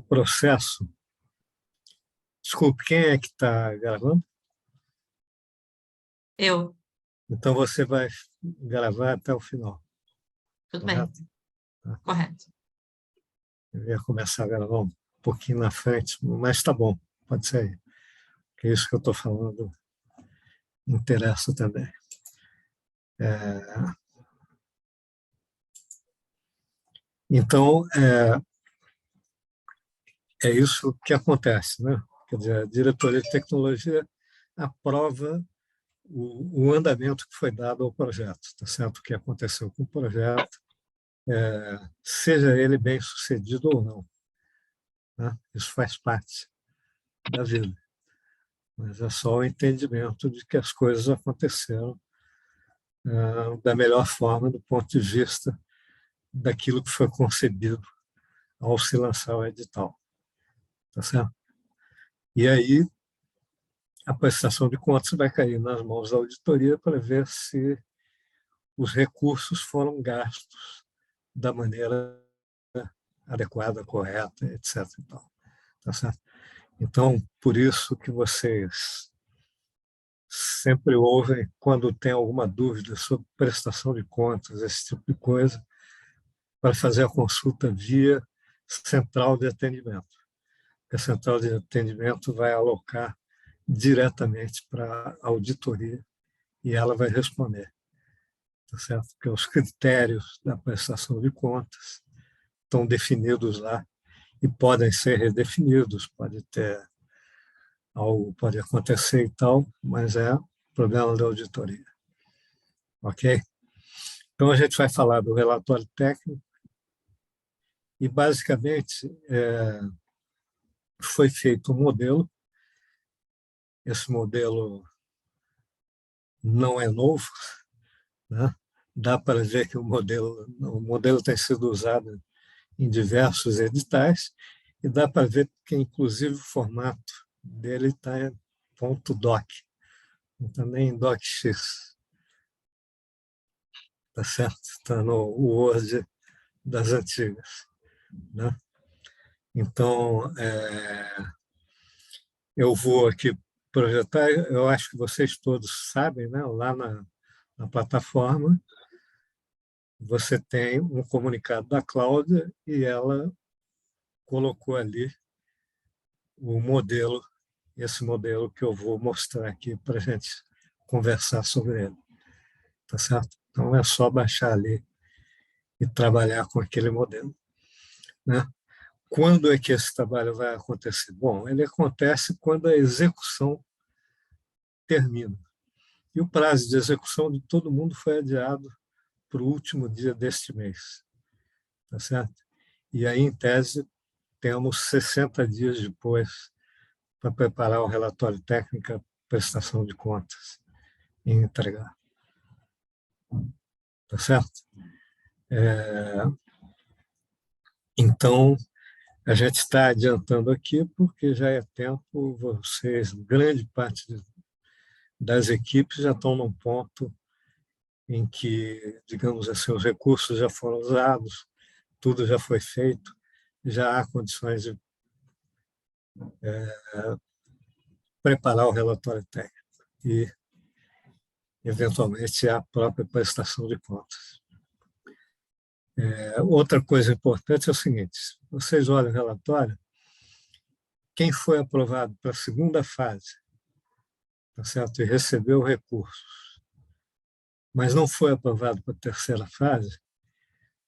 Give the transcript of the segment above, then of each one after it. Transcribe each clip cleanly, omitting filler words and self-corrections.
processo. Desculpe, quem é que está gravando? Eu. Então você vai gravar até o final. Tudo Correto? bem. Correto. Eu ia começar a gravar um pouquinho na frente, mas tá bom, pode ser. Porque isso que eu estou falando interessa também. Então, é isso que acontece, né? Quer dizer, a diretoria de tecnologia aprova o andamento que foi dado ao projeto, tá certo? O que aconteceu com o projeto, seja ele bem sucedido ou não, né? Isso faz parte da vida, mas é só o entendimento de que as coisas aconteceram da melhor forma do ponto de vista daquilo que foi concebido ao se lançar o edital, tá certo? E aí a prestação de contas vai cair nas mãos da auditoria para ver se os recursos foram gastos da maneira adequada, correta, etc. Tá certo? Então, por isso que vocês sempre ouvem, quando tem alguma dúvida sobre prestação de contas, esse tipo de coisa, para fazer a consulta via central de atendimento. A central de atendimento vai alocar diretamente para a auditoria e ela vai responder, tá certo? Porque os critérios da prestação de contas estão definidos lá e podem ser redefinidos, pode ter algo pode acontecer e tal, mas é problema da auditoria, ok? Então a gente vai falar do relatório técnico e basicamente foi feito um modelo. Esse modelo não é novo, né? Dá para ver que o modelo tem sido usado em diversos editais e dá para ver que, inclusive, o formato dele está em .doc, também em docx, tá certo? Está no Word das antigas, né? Então, eu vou aqui projetar, eu acho que vocês todos sabem, né? Lá na plataforma, você tem um comunicado da Cláudia e ela colocou ali o modelo, esse modelo que eu vou mostrar aqui para a gente conversar sobre ele, tá certo? Então é só baixar ali e trabalhar com aquele modelo, né? Quando é que esse trabalho vai acontecer? Bom, ele acontece quando a execução termina. E o prazo de execução de todo mundo foi adiado para o último dia deste mês, tá certo? E aí, em tese, temos 60 dias depois para preparar o relatório técnico, prestação de contas e entregar. Tá certo? Então, a gente está adiantando aqui porque já é tempo, vocês, grande parte das equipes já estão num ponto em que, digamos assim, os recursos já foram usados, tudo já foi feito, já há condições de preparar o relatório técnico e, eventualmente, a própria prestação de contas. Outra coisa importante é o seguinte, vocês olham o relatório, quem foi aprovado para a segunda fase, tá certo? E recebeu recursos, mas não foi aprovado para a terceira fase,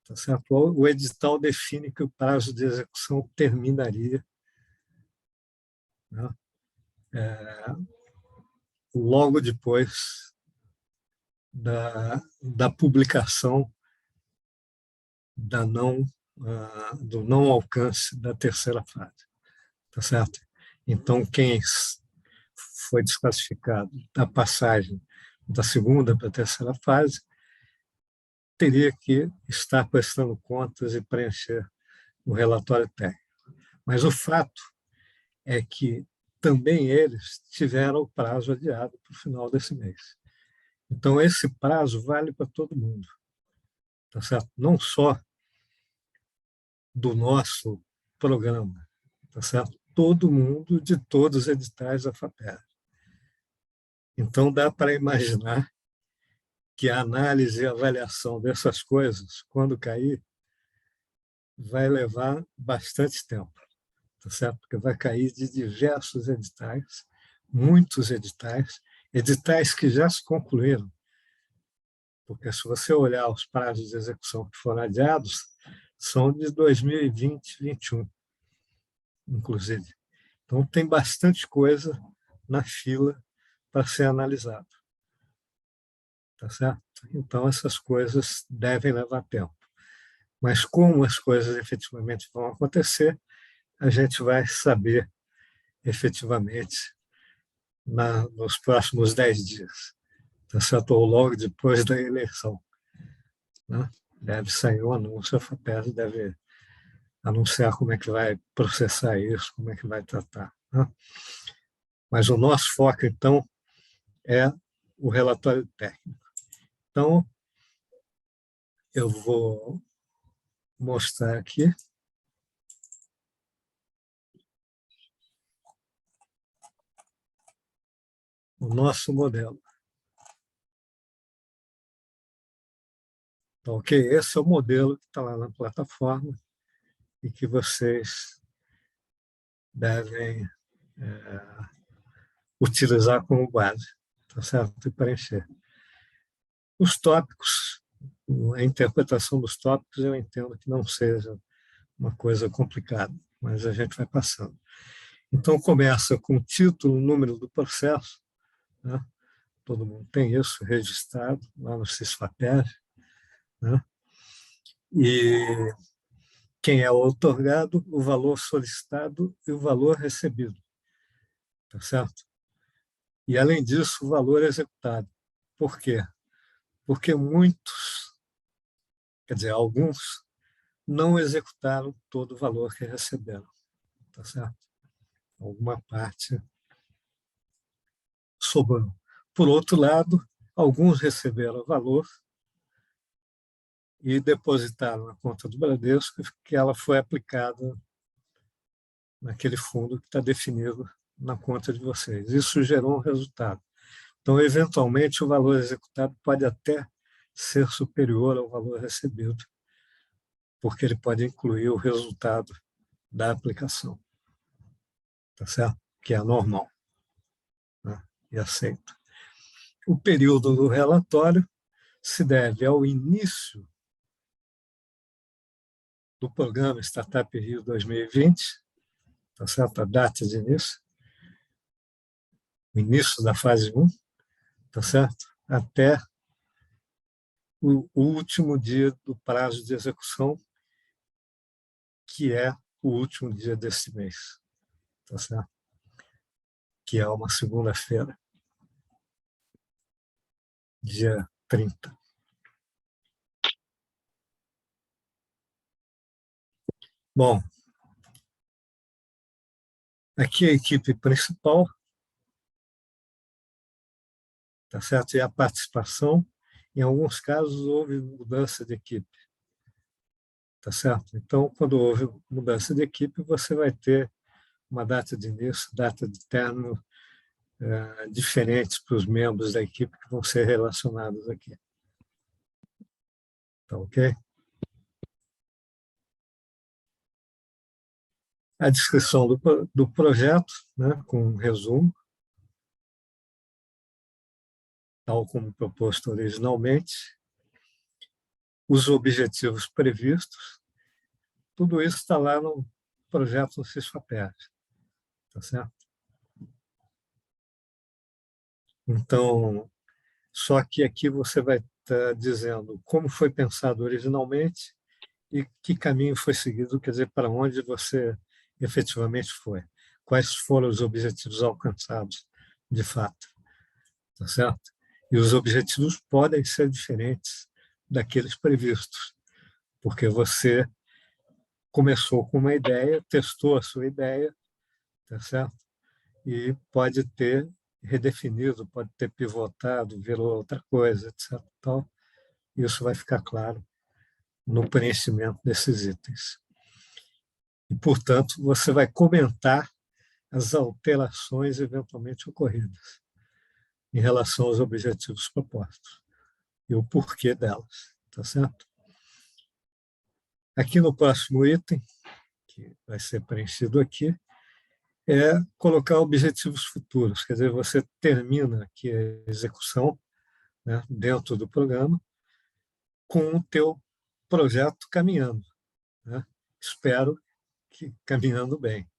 tá certo? O edital define que o prazo de execução terminaria, né, logo depois da publicação do não alcance da terceira fase, tá certo? Então, quem foi desclassificado da passagem da segunda para a terceira fase teria que estar prestando contas e preencher o relatório técnico. Mas o fato é que também eles tiveram o prazo adiado para o final desse mês. Então, esse prazo vale para todo mundo, tá certo? Não só do nosso programa, tá certo? Todo mundo de todos os editais da FAPERJ. Então, dá para imaginar que a análise e a avaliação dessas coisas, quando cair, vai levar bastante tempo, tá certo? Porque vai cair de diversos editais, muitos editais, editais que já se concluíram, porque se você olhar os prazos de execução que foram adiados, são de 2020 e 2021, inclusive. Então, tem bastante coisa na fila para ser analisado, tá certo? Então, essas coisas devem levar tempo. Mas como as coisas efetivamente vão acontecer, a gente vai saber efetivamente nos próximos 10 dias, tá certo? Ou logo depois da eleição, né? Deve sair o anúncio, a FAPERJ deve anunciar como é que vai processar isso, como é que vai tratar, né? Mas o nosso foco, então, é o relatório técnico. Então, eu vou mostrar aqui o nosso modelo. Então, ok, esse é o modelo que está lá na plataforma e que vocês devem utilizar como base, tá certo? E preencher. Os tópicos, a interpretação dos tópicos, eu entendo que não seja uma coisa complicada, mas a gente vai passando. Então, começa com o título, o número do processo, né? Todo mundo tem isso registrado lá no CISFAPERJ, né? E quem é o outorgado, o valor solicitado e o valor recebido, tá certo? E, além disso, o valor executado. Por quê? Porque muitos, quer dizer, alguns, não executaram todo o valor que receberam, tá certo? Alguma parte sobrou. Por outro lado, alguns receberam o valor e depositaram na conta do Bradesco, que ela foi aplicada naquele fundo que está definido na conta de vocês. Isso gerou um resultado. Então, eventualmente, o valor executado pode até ser superior ao valor recebido, porque ele pode incluir o resultado da aplicação, tá certo? Que é normal, né? E aceito. O período do relatório se deve ao início do programa Startup Rio 2020, tá certo? A data de início, o início da fase 1, tá certo? Até o último dia do prazo de execução, que é o último dia desse mês, tá certo? Que é uma segunda-feira, dia 30. Bom, aqui a equipe principal, tá certo? E a participação. Em alguns casos houve mudança de equipe, tá certo? Então, quando houve mudança de equipe, você vai ter uma data de início, data de término diferentes para os membros da equipe que vão ser relacionados aqui. Tá ok? A descrição do projeto, né, com um resumo, tal como proposto originalmente, os objetivos previstos, tudo isso está lá no projeto do CISFAPERJ, tá certo? Então, só que aqui você vai estar dizendo como foi pensado originalmente e que caminho foi seguido, quer dizer, para onde você efetivamente foi. Quais foram os objetivos alcançados, de fato, tá certo? E os objetivos podem ser diferentes daqueles previstos, porque você começou com uma ideia, testou a sua ideia, tá certo? E pode ter redefinido, pode ter pivotado, virou outra coisa, etc. Então, isso vai ficar claro no preenchimento desses itens. e, portanto, você vai comentar as alterações eventualmente ocorridas em relação aos objetivos propostos e o porquê delas, tá certo? Aqui no próximo item, que vai ser preenchido aqui, é colocar objetivos futuros, quer dizer, você termina aqui a execução, né, dentro do programa, com o teu projeto caminhando, né? Espero que caminhando bem,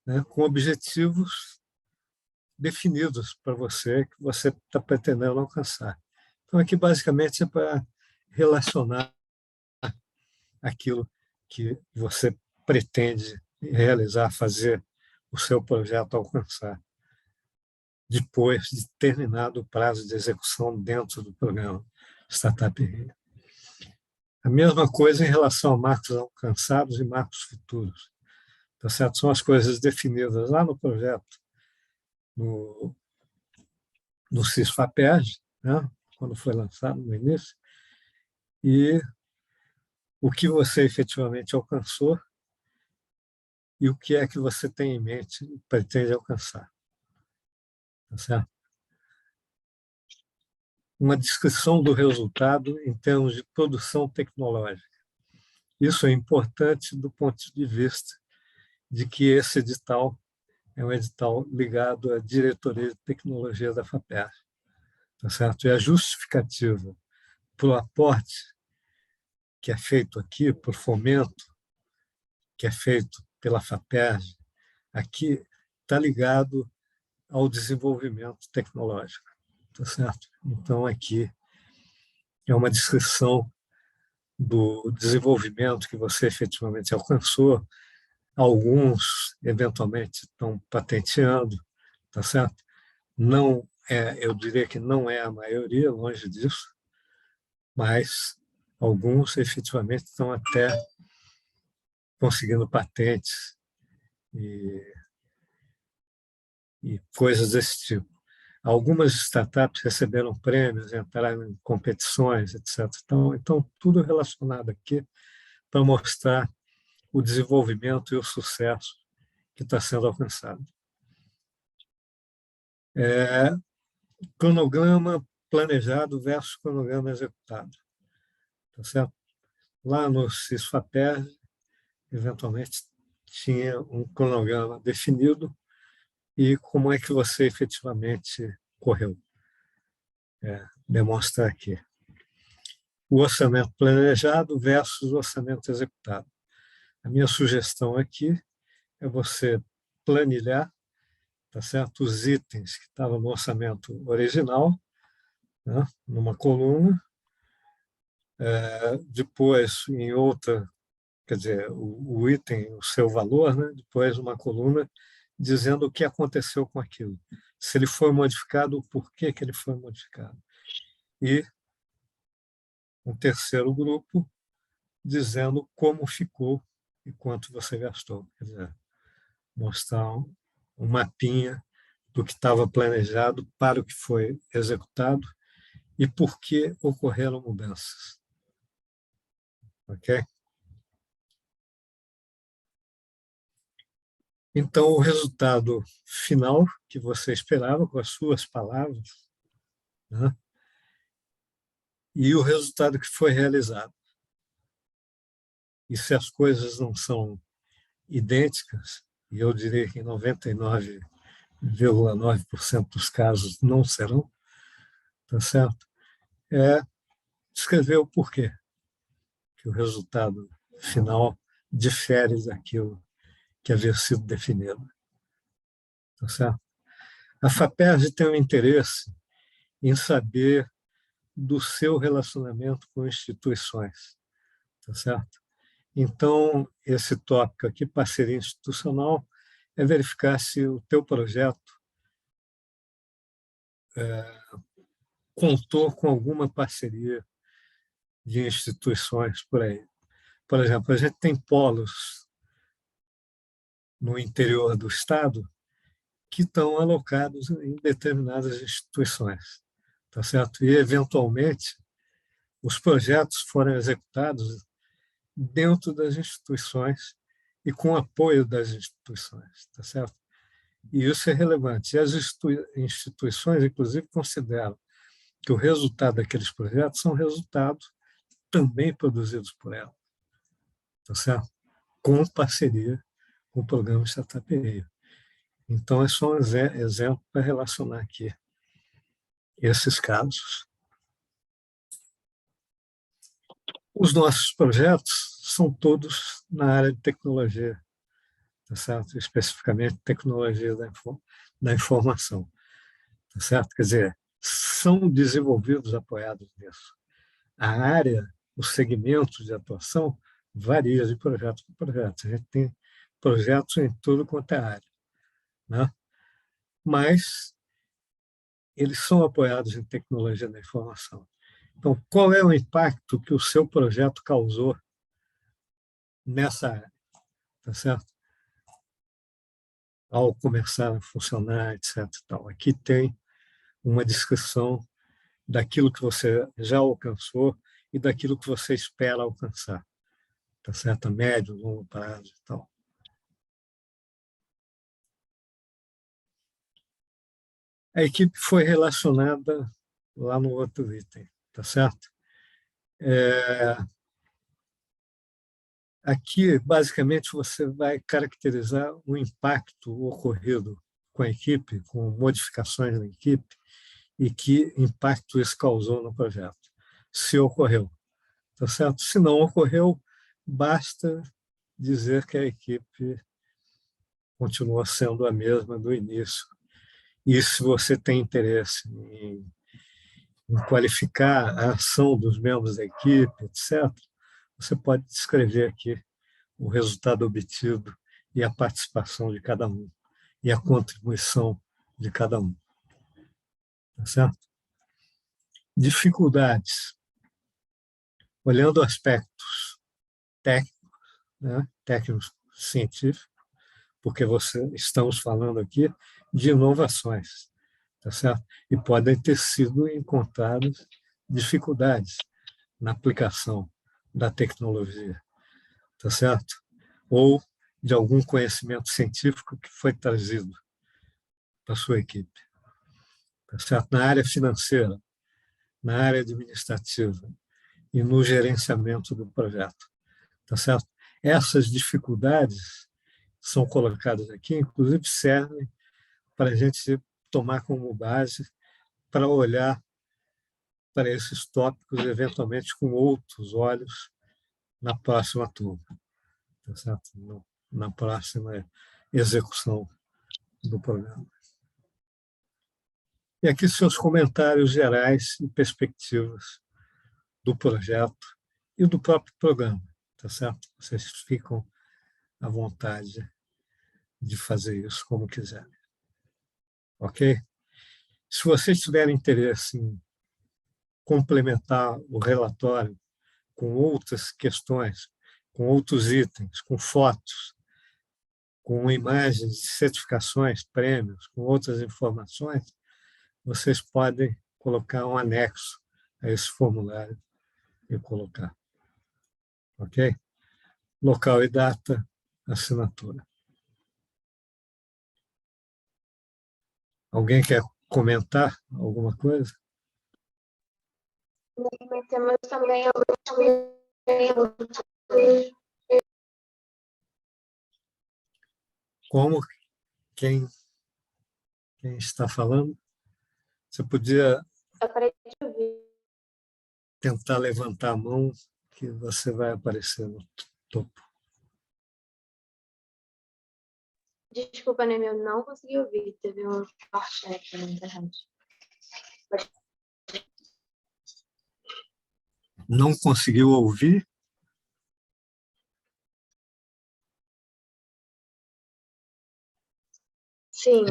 né? Com objetivos definidos para você, que você está pretendendo alcançar. Então, aqui basicamente é para relacionar aquilo que você pretende realizar, fazer o seu projeto alcançar, depois de terminado o prazo de execução dentro do programa Startup Rio. A mesma coisa em relação a marcos alcançados e marcos futuros. Tá certo? São as coisas definidas lá no projeto, no CISFAPERJ, né? Quando foi lançado no início, e o que você efetivamente alcançou e o que é que você tem em mente e pretende alcançar. Tá certo? Uma descrição do resultado em termos de produção tecnológica. Isso é importante do ponto de vista de que esse edital é um edital ligado à diretoria de tecnologia da FAPERJ. Tá certo? E a justificativa para o aporte que é feito aqui, por fomento, que é feito pela FAPERJ, aqui está ligado ao desenvolvimento tecnológico. Tá certo? Então, aqui é uma descrição do desenvolvimento que você efetivamente alcançou. Alguns, eventualmente, estão patenteando, tá certo? Não é, eu diria que não é a maioria, longe disso, mas alguns efetivamente estão até conseguindo patentes e coisas desse tipo. Algumas startups receberam prêmios, entraram em competições, etc. Então tudo relacionado aqui para mostrar o desenvolvimento e o sucesso que está sendo alcançado. Cronograma planejado versus cronograma executado. Tá certo? Lá no CISFAPERJ, eventualmente, tinha um cronograma definido e como é que você efetivamente correu. Demonstra aqui. O orçamento planejado versus o orçamento executado. A minha sugestão aqui é você planilhar, tá certo? Os itens que estavam no orçamento original, né, numa coluna, depois em outra, quer dizer, o item, o seu valor, né, depois uma coluna dizendo o que aconteceu com aquilo. Se ele foi modificado, o porquê que ele foi modificado. E um terceiro grupo dizendo como ficou e quanto você gastou. Quer dizer, mostrar um mapinha do que estava planejado para o que foi executado e por que ocorreram mudanças. Ok? Então, o resultado final que você esperava, com as suas palavras, né? E o resultado que foi realizado. E se as coisas não são idênticas, e eu diria que em 99,9% dos casos não serão, tá certo? É descrever o porquê que o resultado final difere daquilo que havia sido definido. Tá certo? A FAPERJ tem um interesse em saber do seu relacionamento com instituições. Tá certo? Então, esse tópico aqui, parceria institucional, é verificar se o teu projeto contou com alguma parceria de instituições por aí. Por exemplo, a gente tem polos no interior do Estado que estão alocados em determinadas instituições, tá certo? E, eventualmente, os projetos foram executados dentro das instituições e com o apoio das instituições, tá certo? E isso é relevante. E as instituições, inclusive, consideram que o resultado daqueles projetos são resultados também produzidos por ela, tá certo? Com parceria com o programa Startup Rio. Então, é só um exemplo para relacionar aqui esses casos. Os nossos projetos são todos na área de tecnologia, tá certo? Especificamente tecnologia da informação, tá certo? Quer dizer, são desenvolvidos apoiados nisso. A área, o segmento de atuação varia de projeto para projeto. A gente tem projetos em tudo quanto é área, né? Mas eles são apoiados em tecnologia da informação. Então, qual é o impacto que o seu projeto causou nessa área, tá certo? Ao começar a funcionar, etc. Tal. Aqui tem uma descrição daquilo que você já alcançou e daquilo que você espera alcançar, tá certo? A médio, longo prazo e tal. A equipe foi relacionada lá no outro item, tá certo? Aqui, basicamente, você vai caracterizar o impacto ocorrido com a equipe, com modificações na equipe, e que impacto isso causou no projeto, se ocorreu, tá certo? Se não ocorreu, basta dizer que a equipe continua sendo a mesma do início. E se você tem interesse em qualificar a ação dos membros da equipe, etc., você pode descrever aqui o resultado obtido e a participação de cada um, e a contribuição de cada um. Tá certo? Dificuldades. Olhando aspectos técnicos, né, técnicos científicos, porque estamos falando aqui de inovações, tá certo? E podem ter sido encontradas dificuldades na aplicação da tecnologia, tá certo? Ou de algum conhecimento científico que foi trazido para a sua equipe, tá certo? Na área financeira, na área administrativa e no gerenciamento do projeto, tá certo? Essas dificuldades são colocadas aqui, inclusive servem para a gente tomar como base para olhar para esses tópicos, eventualmente com outros olhos, na próxima turma, tá certo? Na próxima execução do programa. E aqui seus comentários gerais e perspectivas do projeto e do próprio programa, tá certo? Vocês ficam à vontade de fazer isso como quiserem. Ok? Se vocês tiverem interesse em complementar o relatório com outras questões, com outros itens, com fotos, com imagens de certificações, prêmios, com outras informações, vocês podem colocar um anexo a esse formulário e colocar. Ok? Local e data, assinatura. Alguém quer comentar alguma coisa? Temos também Como quem está falando? Você podia tentar levantar a mão que você vai aparecer no topo. Desculpa, né, eu não consegui ouvir, teve um corte aqui na internet. Não conseguiu ouvir? Sim,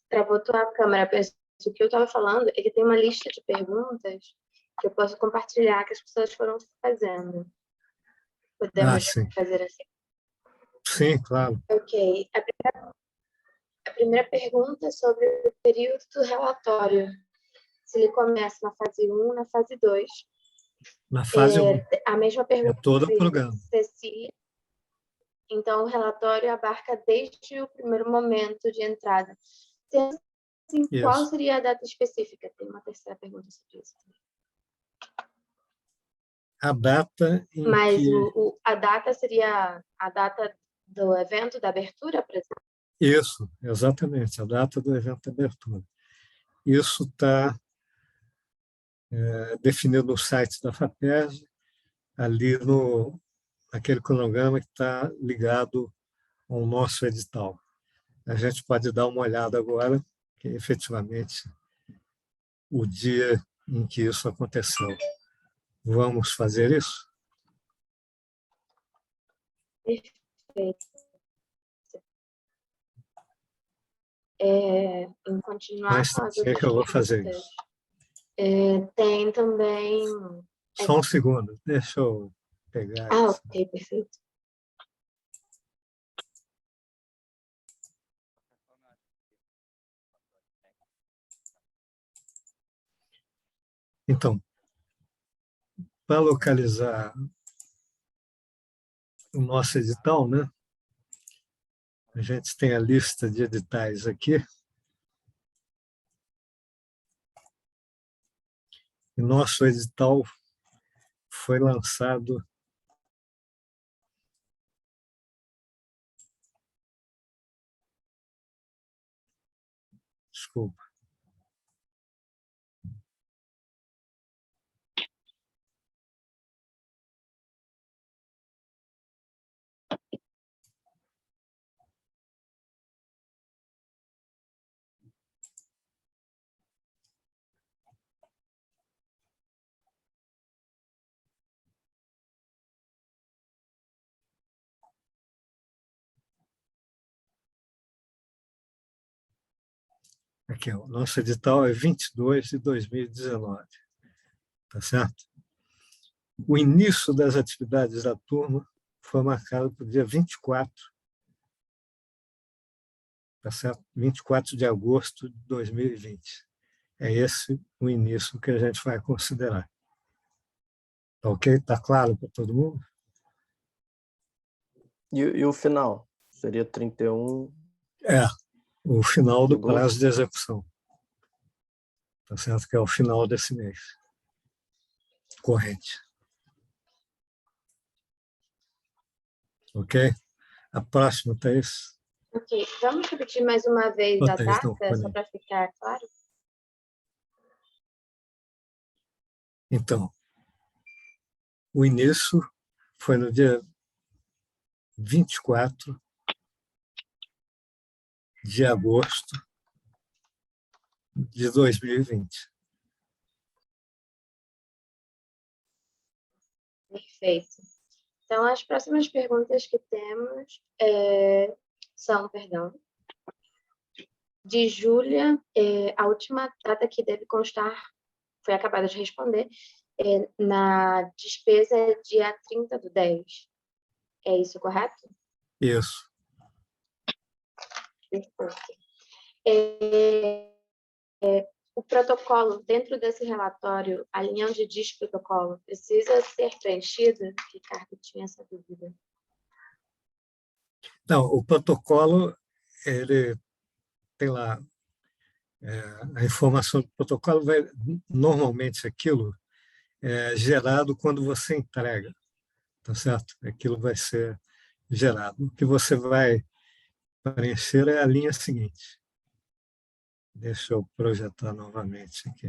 travou tua câmera. O que eu estava falando é que tem uma lista de perguntas que eu posso compartilhar que as pessoas foram fazendo. Podemos fazer assim? Sim, claro. Ok. A primeira pergunta é sobre o período do relatório. Se ele começa na fase 1, na fase 2. Na fase 1. A mesma pergunta É todo o programa. Cecília. Então, o relatório abarca desde o primeiro momento de entrada. Sendo assim, qual Isso. seria a data específica? Tem uma terceira pergunta sobre isso. A data em Mas que... a data seria a data do evento, da abertura, por exemplo? Isso, exatamente, a data do evento de abertura. Isso está definido no site da FAPERJ, ali naquele cronograma que está ligado ao nosso edital. A gente pode dar uma olhada agora, que é efetivamente o dia em que isso aconteceu. Vamos fazer isso? Perfeito. Em continuar Mas com as sei outras que eu vou fazer perguntas, isso. tem também... Só um segundo, deixa eu pegar Ah, isso. ok, perfeito. Então, para localizar o nosso edital, né? A gente tem a lista de editais aqui. E nosso edital foi lançado desculpa. Aqui, o nosso edital é 22 de 2019, tá certo? O início das atividades da turma foi marcado para o dia 24, tá certo? 24 de agosto de 2020. É esse o início que a gente vai considerar. Tá ok? Está claro para todo mundo? E o final? Seria 31 É, o final de do prazo agosto? de execução. Tá certo? Que é o final desse mês. Corrente. Ok? A próxima, Thaís. Ok, vamos repetir mais uma vez a Thaís, não, data, só para ficar claro? Então, o início foi no dia 24 de agosto de 2020. Perfeito. Então, as próximas perguntas que temos são, perdão, de Júlia, a última data que deve constar, foi acabada de responder, na despesa é dia 30/10. É isso correto? Isso. Perfeito. O protocolo, dentro desse relatório, a linha onde diz protocolo, precisa ser preenchida? Ricardo tinha essa dúvida. Não, o protocolo, ele tem lá a informação do protocolo, vai, normalmente aquilo é gerado quando você entrega, tá certo? Aquilo vai ser gerado. O que você vai preencher é a linha seguinte. Deixa eu projetar novamente aqui.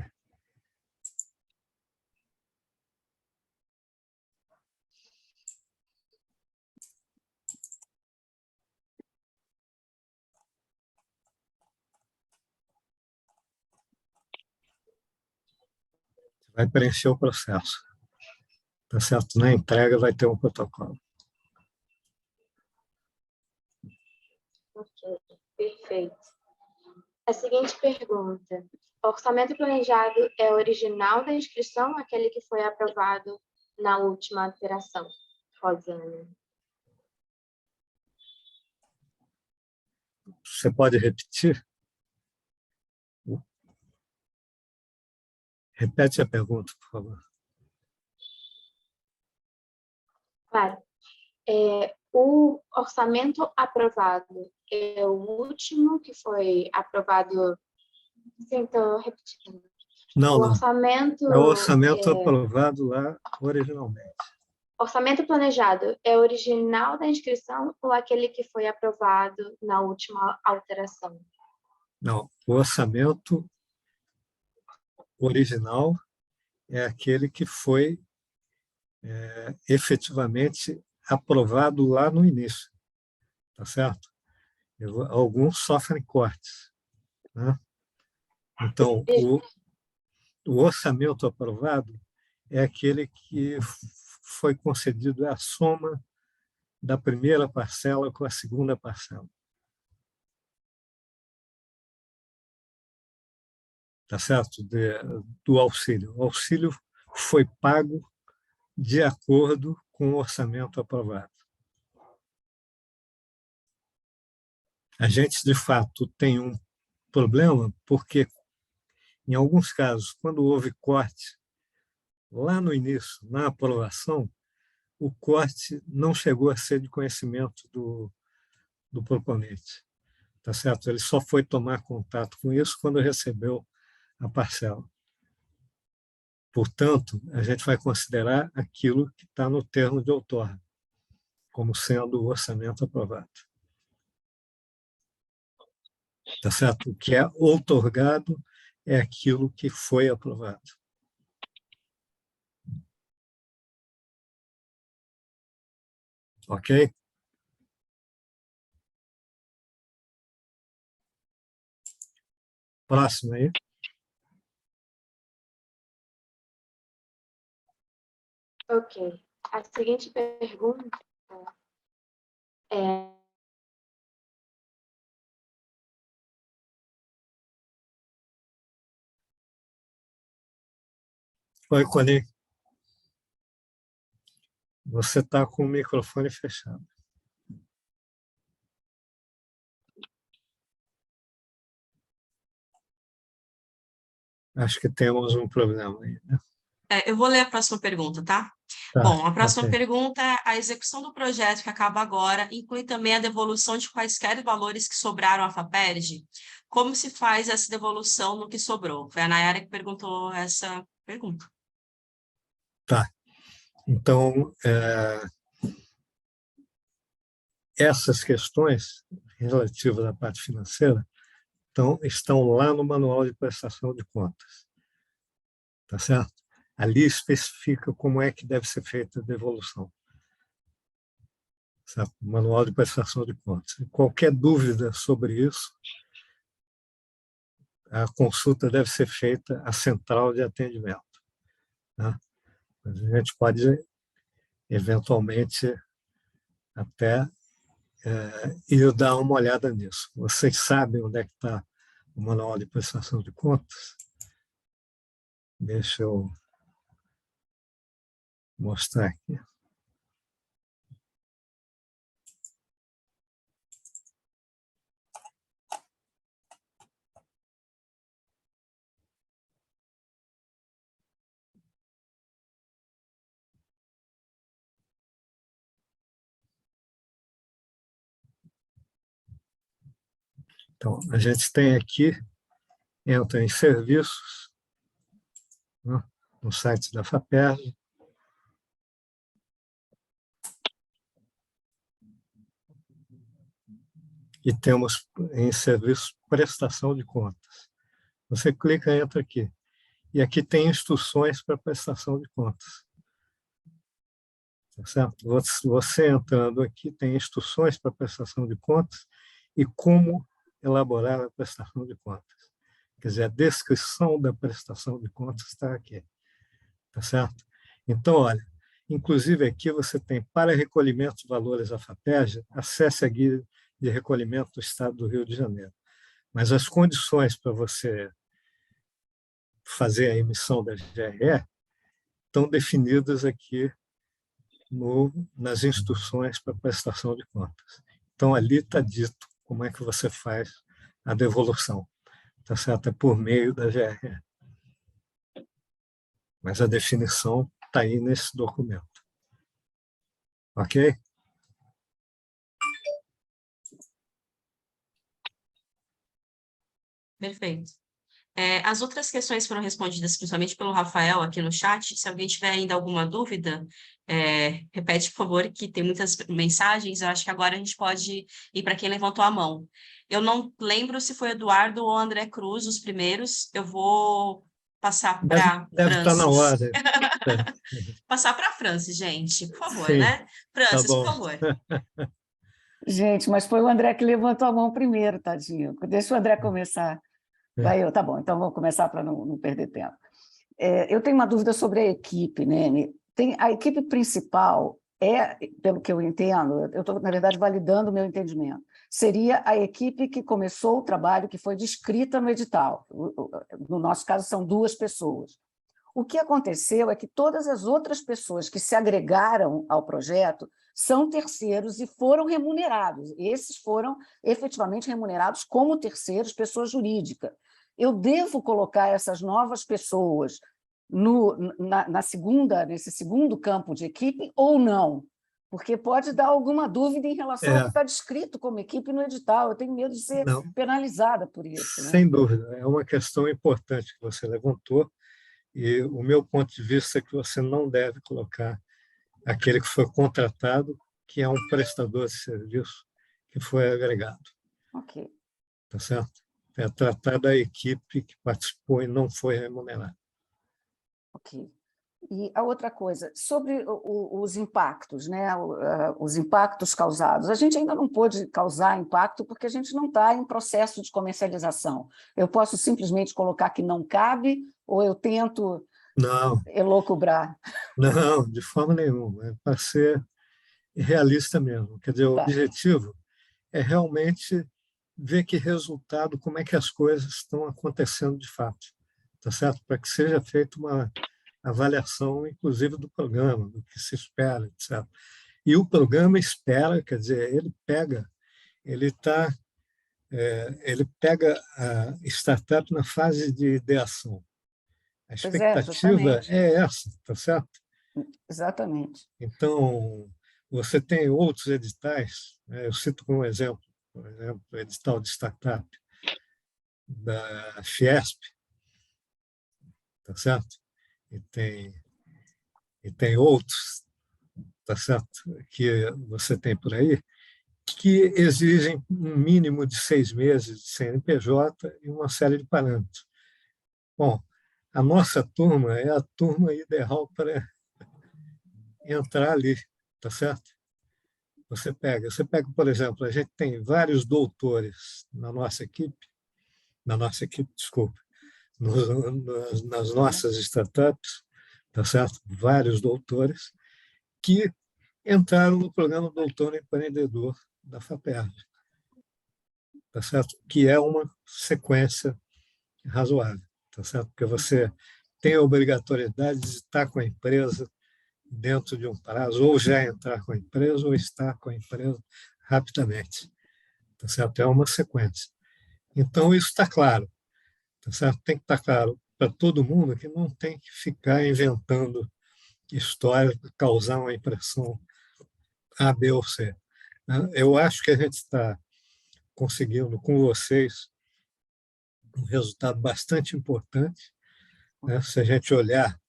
Vai preencher o processo. Tá certo? Na entrega vai ter um protocolo. Ok, perfeito. A seguinte pergunta. O orçamento planejado é original da inscrição, aquele que foi aprovado na última alteração? Rosana. Você pode repetir? Repete a pergunta, por favor. Claro. O orçamento aprovado é o último que foi aprovado. Sim, estou repetindo. Não, O não. orçamento, É o orçamento aprovado lá originalmente. orçamento planejado é o original da inscrição ou aquele que foi aprovado na última alteração? Não, o orçamento original é aquele que foi efetivamente aprovado lá no início, tá certo? Alguns sofrem cortes, né? Então, o orçamento aprovado é aquele que foi concedido a soma da primeira parcela com a segunda parcela. Tá certo? Do auxílio. O auxílio foi pago de acordo com o orçamento aprovado. A gente, de fato, tem um problema porque, em alguns casos, quando houve corte lá no início, na aprovação, o corte não chegou a ser de conhecimento do proponente. Tá certo? Ele só foi tomar contato com isso quando recebeu a parcela. Portanto, a gente vai considerar aquilo que está no termo de outorga como sendo o orçamento aprovado. Tá certo? O que é outorgado é aquilo que foi aprovado. Ok? Próximo aí. Ok. A seguinte pergunta é: Oi, Coni. Você está com o microfone fechado. Acho que temos um problema aí, né? Eu vou ler a próxima pergunta, tá? Tá, Bom, a próxima ok. pergunta é: a execução do projeto que acaba agora inclui também a devolução de quaisquer valores que sobraram à FAPERJ? Como se faz essa devolução no que sobrou? Foi a Nayara que perguntou essa pergunta. Tá. Então, essas questões relativas à parte financeira estão lá no manual de prestação de contas. Tá certo? Ali especifica como é que deve ser feita a devolução. Certo? Manual de prestação de contas. Qualquer dúvida sobre isso, a consulta deve ser feita à central de atendimento. Né? A gente pode, eventualmente, até ir dar uma olhada nisso. Vocês sabem onde é que está o manual de prestação de contas? Deixa eu mostrar aqui. Então, a gente tem aqui, entra em serviços, né, no site da FAPERJ, e temos em serviços prestação de contas. Você clica, entra aqui. E aqui tem instruções para prestação de contas. Tá certo? Você entrando aqui tem instruções para prestação de contas e como elaborar a prestação de contas. Quer dizer, a descrição da prestação de contas está aqui. Tá certo? Então, olha, inclusive aqui você tem para recolhimento de valores à FAPERJ, acesse a guia de recolhimento do Estado do Rio de Janeiro. Mas as condições para você fazer a emissão da GRE estão definidas aqui nas instruções para prestação de contas. Então, ali está dito como é que você faz a devolução. Tá certo? É por meio da GRE. Mas a definição está aí nesse documento. Ok? Perfeito. As outras questões foram respondidas principalmente pelo Rafael aqui no chat. Se alguém tiver ainda alguma dúvida, repete, por favor, que tem muitas mensagens. Eu acho que agora a gente pode ir para quem levantou a mão. Eu não lembro se foi Eduardo ou André Cruz os primeiros. Eu vou passar para Deve estar na Francis. ordem. Passar para Francis, gente, por favor, Sim, né? tá Francis, por bom. favor. Gente, mas foi o André que levantou a mão primeiro, tadinho. Deixa o André começar. Vai eu, tá bom, então vou começar para não perder tempo. Eu tenho uma dúvida sobre a equipe, né? A equipe principal pelo que eu entendo, eu estou, na verdade, validando o meu entendimento, seria a equipe que começou o trabalho que foi descrita no edital. No nosso caso, são 2 pessoas. O que aconteceu é que todas as outras pessoas que se agregaram ao projeto são terceiros e foram remunerados. Esses foram efetivamente remunerados como terceiros, pessoa jurídica. Eu devo colocar essas novas pessoas nesse segundo campo de equipe ou não? Porque pode dar alguma dúvida em relação ao que está descrito como equipe no edital. Eu tenho medo de ser penalizada por isso. Sem dúvida, é uma questão importante que você levantou. E o meu ponto de vista é que você não deve colocar aquele que foi contratado, que é um prestador de serviço que foi agregado. Ok. Tá certo? É tratar da equipe que participou e não foi remunerada. Ok. E a outra coisa, sobre os impactos, né? Os impactos causados. A gente ainda não pôde causar impacto porque a gente não está em processo de comercialização. Eu posso simplesmente colocar que não cabe ou eu tento elocubrar? Não, de forma nenhuma. É para ser realista mesmo. Quer dizer, o objetivo é realmente ver que resultado, como é que as coisas estão acontecendo de fato. Tá certo? Para que seja feita uma avaliação, inclusive, do programa, do que se espera, etc. E o programa espera, quer dizer, ele pega a startup na fase de ideação. A expectativa é essa, tá certo? Exatamente. Então, você tem outros editais, eu cito como exemplo, por exemplo, o edital de startup da Fiesp, tá certo? E tem outros, tá certo? Que você tem por aí, que exigem um mínimo de 6 meses de CNPJ e uma série de parâmetros. Bom, a nossa turma é a turma ideal para entrar ali, tá certo? Você pega, por exemplo, a gente tem vários doutores na nossa equipe, desculpa, nas nossas startups, tá certo? Vários doutores que entraram no programa Doutor Empreendedor da FAPERJ, tá certo? Que é uma sequência razoável, tá certo? Porque você tem a obrigatoriedade de estar com a empresa dentro de um prazo, ou já entrar com a empresa, ou estar com a empresa rapidamente, tá certo? É uma sequência. Então, isso está claro, tá certo? Tem que estar claro para todo mundo que não tem que ficar inventando histórias para causar uma impressão A, B ou C. Eu acho que a gente está conseguindo, com vocês, um resultado bastante importante. Né? Se a gente olhar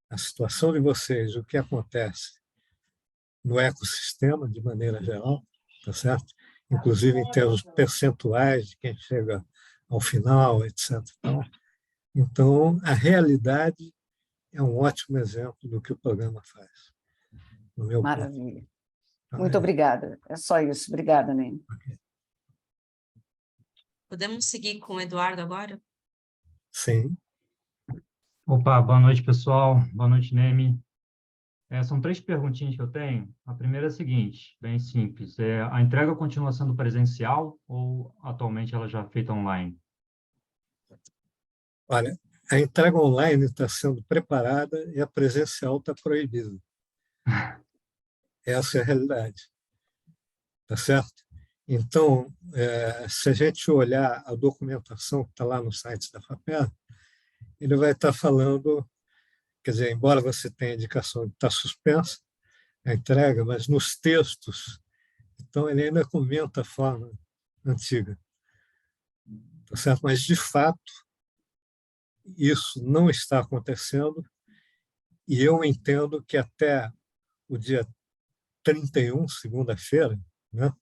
a situação de vocês, o que acontece no ecossistema, de maneira geral, tá certo? Inclusive em termos percentuais de quem chega ao final, etc. Então, a realidade é um ótimo exemplo do que o programa faz. Maravilha. Muito obrigada. É só isso. Obrigada, Nene. Okay. Podemos seguir com o Eduardo agora? Sim. Opa, boa noite, pessoal. Boa noite, Neme. São 3 perguntinhas que eu tenho. A primeira é a seguinte, bem simples. A entrega continua sendo presencial ou atualmente ela já é feita online? Olha, a entrega online está sendo preparada e a presencial está proibida. Essa é a realidade. Tá certo? Então, se a gente olhar a documentação que está lá no site da FAPERJ, ele vai estar falando, quer dizer, embora você tenha indicação de estar suspensa a entrega, mas nos textos, então ele ainda comenta a forma antiga. tá certo? Mas, de fato, isso não está acontecendo e eu entendo que até o dia 31, segunda-feira, né,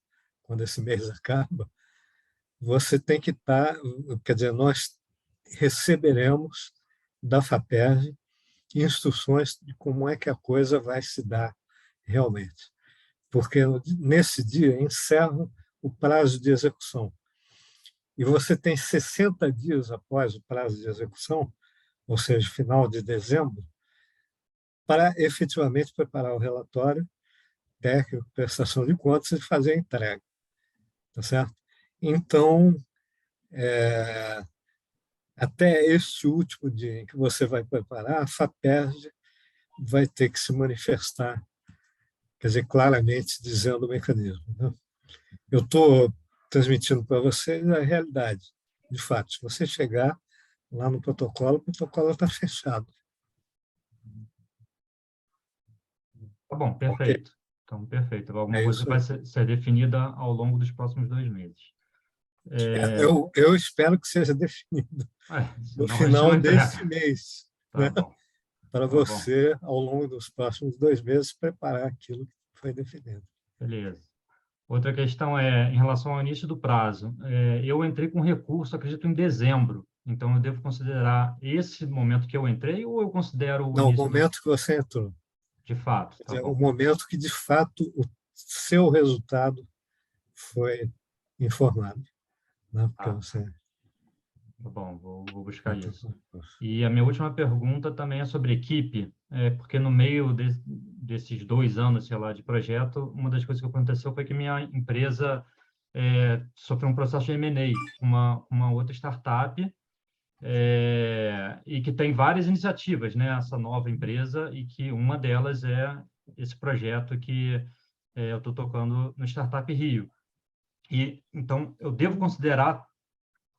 quando esse mês acaba, você tem que estar, quer dizer, nós receberemos da FAPERJ instruções de como é que a coisa vai se dar realmente. Porque nesse dia encerra o prazo de execução. E você tem 60 dias após o prazo de execução, ou seja, final de dezembro, para efetivamente preparar o relatório técnico, prestação de contas e fazer a entrega. Tá certo? Então, até este último dia em que você vai preparar, a FAPERJ vai ter que se manifestar, quer dizer, claramente dizendo o mecanismo. Né? Eu estou transmitindo para vocês a realidade. De fato, se você chegar lá no protocolo, o protocolo está fechado. Tá bom, Ok? perfeito. Então, perfeito. Alguma É coisa isso vai aí. ser definida ao longo dos próximos 2 meses. Eu espero que seja definido no Senão a gente não final deste entrega. mês, Tá né? bom, Para tá bom. você, ao longo dos próximos 2 meses, preparar aquilo que foi definido. Beleza. Outra questão é, em relação ao início do prazo, eu entrei com recurso, acredito, em dezembro, então eu devo considerar esse momento que eu entrei ou eu considero o Não, o início do... momento que você entrou. De fato, Quer tá dizer, o bom. momento que, de fato, o seu resultado foi informado. Né? Porque Tá, você... tá bom, vou buscar isso. E a minha última pergunta também é sobre equipe, porque no meio desses 2 anos, sei lá, de projeto, uma das coisas que aconteceu foi que minha empresa sofreu um processo de M&A, uma outra startup, e que tem várias iniciativas, né, essa nova empresa, e que uma delas é esse projeto que eu estou tocando no Startup Rio. E, então, eu devo considerar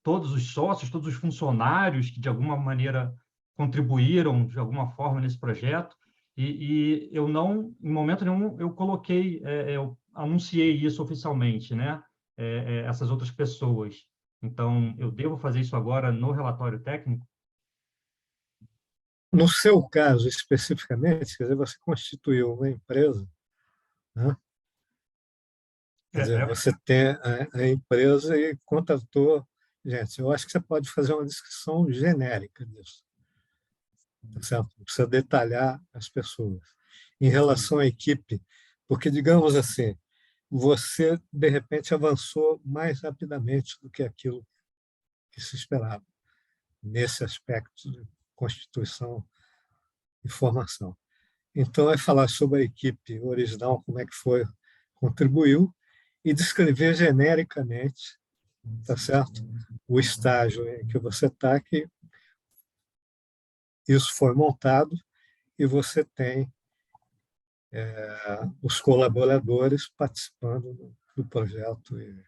todos os sócios, todos os funcionários que, de alguma maneira, contribuíram, de alguma forma, nesse projeto, e eu não, em momento nenhum, eu coloquei, eu anunciei isso oficialmente, né? Essas outras pessoas. Então, eu devo fazer isso agora no relatório técnico? No seu caso, especificamente, quer dizer, você constituiu uma empresa, né? Quer É, dizer, é, você tem a empresa e contratou gente. Eu acho que você pode fazer uma descrição genérica disso, tá certo? Não precisa detalhar as pessoas. Em relação à equipe, porque, digamos assim, você, de repente, avançou mais rapidamente do que aquilo que se esperava, nesse aspecto de constituição e formação. Então, é falar sobre a equipe original, como é que foi, contribuiu, e descrever genericamente, tá certo? O estágio em que você está, que isso foi montado e você tem os colaboradores participando do projeto e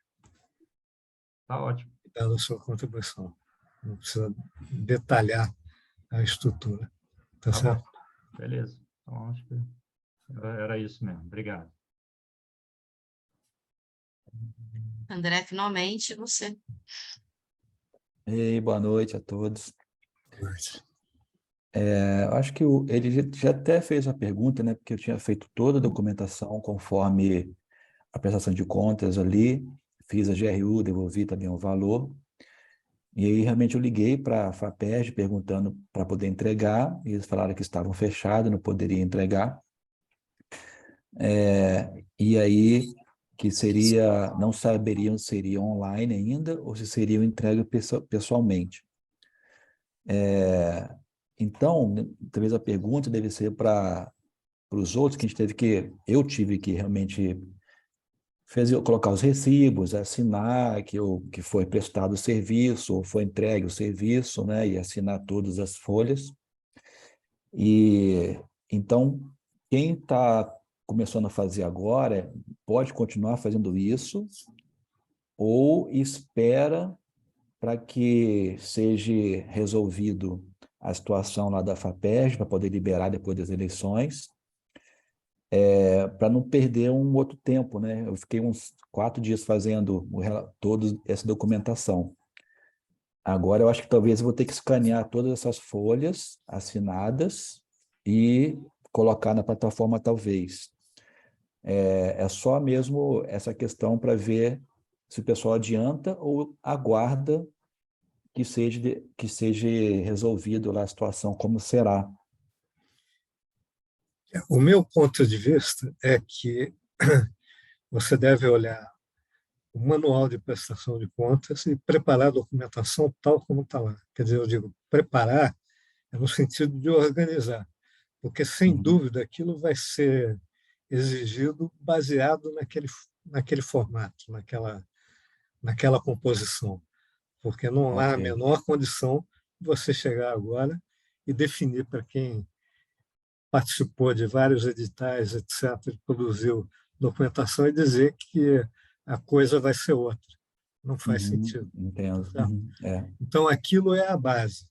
tá ótimo. dando a sua contribuição. Não precisa detalhar a estrutura, tá Tá bom. certo? Beleza. Então, acho que era isso mesmo. Obrigado. André, finalmente você. E boa noite a todos. Mas, Eu acho que ele já até fez a pergunta, né? Porque eu tinha feito toda a documentação conforme a prestação de contas ali, fiz a GRU, devolvi também o valor. E aí realmente eu liguei para a FAPERJ perguntando para poder entregar, e eles falaram que estavam fechados, não poderia entregar. E aí que seria, não saberiam se seria online ainda ou se seriam entregue pessoalmente. Então, talvez a pergunta deve ser para os outros, que eu tive que realmente colocar os recibos, assinar que foi prestado o serviço, ou foi entregue o serviço, né, e assinar todas as folhas. E então, quem está começando a fazer agora pode continuar fazendo isso, ou espera para que seja resolvido a situação lá da FAPERJ, para poder liberar depois das eleições, para não perder um outro tempo, né? Eu fiquei uns 4 dias fazendo toda essa documentação. Agora eu acho que talvez eu vou ter que escanear todas essas folhas assinadas e colocar na plataforma, talvez. É só mesmo essa questão para ver se o pessoal adianta ou aguarda que seja resolvido lá a situação, como será. O meu ponto de vista é que você deve olhar o manual de prestação de contas e preparar a documentação tal como está lá. Quer dizer, eu digo, preparar é no sentido de organizar, porque, sem dúvida, aquilo vai ser exigido baseado naquele formato, naquela composição, porque não há a Ok. menor condição de você chegar agora e definir para quem participou de vários editais, etc., e produziu documentação e dizer que a coisa vai ser outra. Não faz sentido. Entendo. Tá? É. Então, aquilo é a base.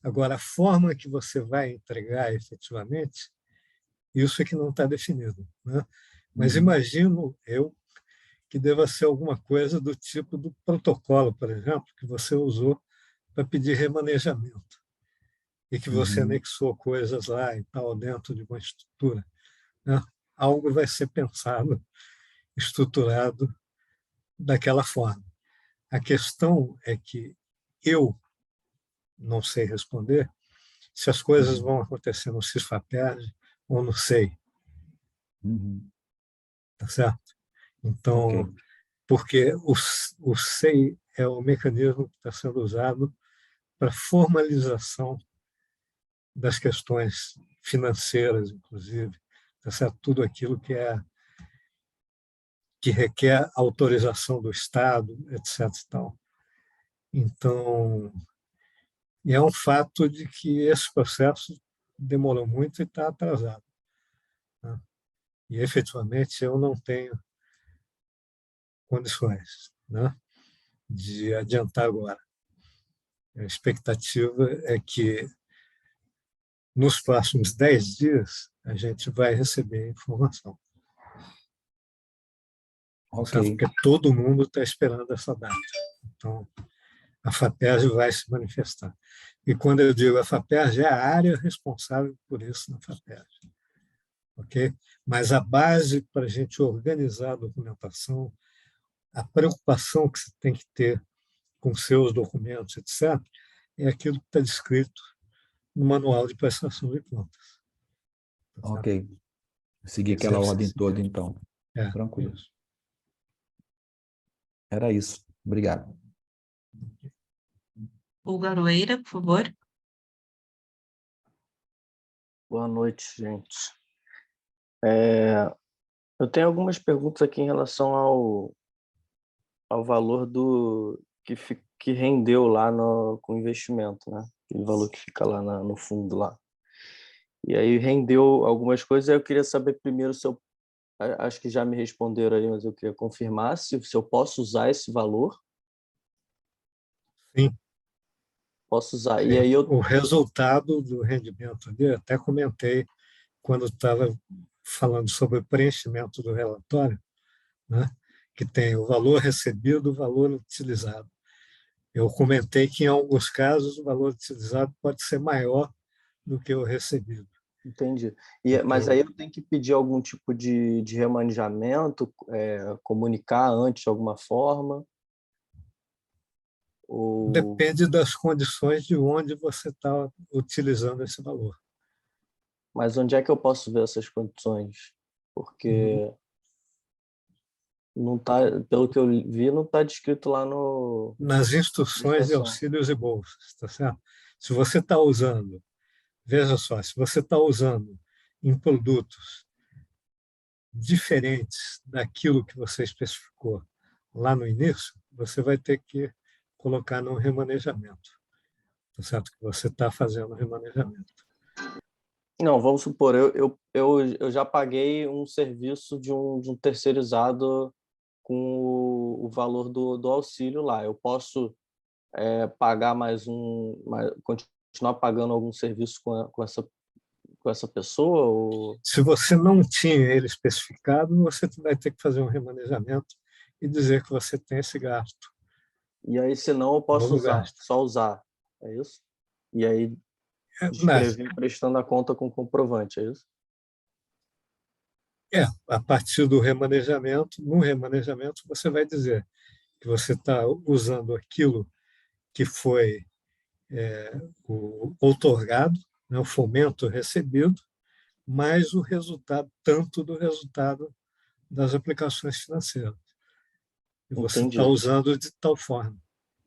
Agora, a forma que você vai entregar efetivamente, isso é que não está definido. Né? Mas imagino eu que deva ser alguma coisa do tipo do protocolo, por exemplo, que você usou para pedir remanejamento e que você anexou coisas lá e tal dentro de uma estrutura. Né? Algo vai ser pensado, estruturado daquela forma. A questão é que eu não sei responder se as coisas vão acontecer no CISFAPERJ ou no SEI, tá certo? Então, Ok. porque o SEI é o mecanismo que está sendo usado para formalização das questões financeiras, inclusive, tá certo? Tudo aquilo que requer autorização do Estado, etc. E tal. Então, é um fato de que esse processo demorou muito e está atrasado. Né? E, efetivamente, eu não tenho condições, né, de adiantar agora. A expectativa é que, nos próximos 10 dias, a gente vai receber a informação. Ok. Porque todo mundo está esperando essa data. Então, a FAPERJ vai se manifestar. E quando eu digo a FAPERJ, é a área responsável por isso na FAPERJ. Okay? Mas a base para a gente organizar a documentação, a preocupação que você tem que ter com seus documentos, etc., é aquilo que está descrito no manual de prestação de contas. Tá certo? Ok. Seguir Esse aquela deve ordem ser toda, então. Tranquilo. isso. Era isso. Obrigado. Hugo Aroeira, por favor. Boa noite, gente. Eu tenho algumas perguntas aqui em relação ao valor que rendeu lá com o investimento, né? Aquele valor que fica lá no fundo lá. E aí rendeu algumas coisas, aí eu queria saber primeiro se eu acho que já me responderam aí, mas eu queria confirmar se eu posso usar esse valor. Sim. Posso usar. E aí O resultado do rendimento ali, eu até comentei quando estava falando sobre o preenchimento do relatório, né, que tem o valor recebido, o valor utilizado. Eu comentei que, em alguns casos, o valor utilizado pode ser maior do que o recebido. Entendi. Mas Então, aí eu tenho que pedir algum tipo de remanejamento, comunicar antes de alguma forma? Ou... depende das condições de onde você está utilizando esse valor. Mas onde é que eu posso ver essas condições? Porque não tá, pelo que eu vi, não está descrito lá no Nas instruções de licitação. auxílios e bolsas, tá certo? Se você está usando, veja só, se você está usando em produtos diferentes daquilo que você especificou lá no início, você vai ter que colocar no remanejamento, tá certo? Que você está fazendo remanejamento. Não, vamos supor, eu já paguei um serviço de um terceirizado com o valor do auxílio lá. Eu posso pagar continuar pagando algum serviço com essa pessoa? Ou... Se você não tinha ele especificado, você vai ter que fazer um remanejamento e dizer que você tem esse gasto. E aí, se não, eu posso Novo usar, gasto. só usar. É isso? E aí, Mas, escrever prestando a conta com comprovante, é isso? a partir do remanejamento, no remanejamento você vai dizer que você está usando aquilo que foi o outorgado, né, o fomento recebido, mais o resultado, tanto do resultado das aplicações financeiras. E você está Entendi. usando de tal forma.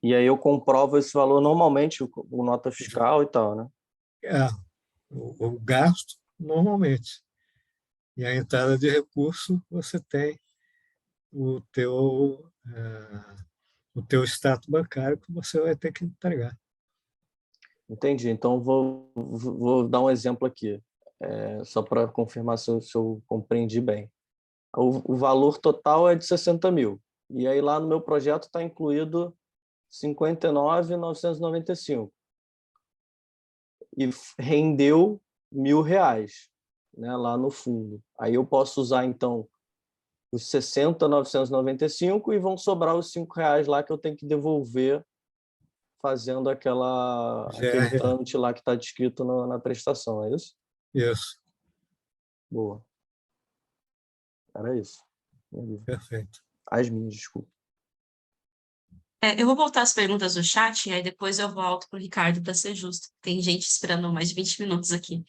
E aí eu comprovo esse valor normalmente, o nota fiscal e tal, né? É, o gasto, normalmente. E a entrada de recurso, você tem o teu extrato bancário que você vai ter que entregar. Entendi. Então, vou dar um exemplo aqui, só para confirmar se eu compreendi bem. O valor total é de 60 mil. E aí lá no meu projeto está incluído 59.995. E rendeu R$ 1.000, né, lá no fundo. Aí eu posso usar, então, os 60.995 e vão sobrar os R$ 5 lá que eu tenho que devolver fazendo aquele GR, trâmite lá que está descrito na prestação, é isso? isso, Boa. Era isso. perfeito. As minhas, desculpa. Eu vou voltar às perguntas do chat, e aí depois eu volto para o Ricardo para ser justo. Tem gente esperando mais de 20 minutos aqui.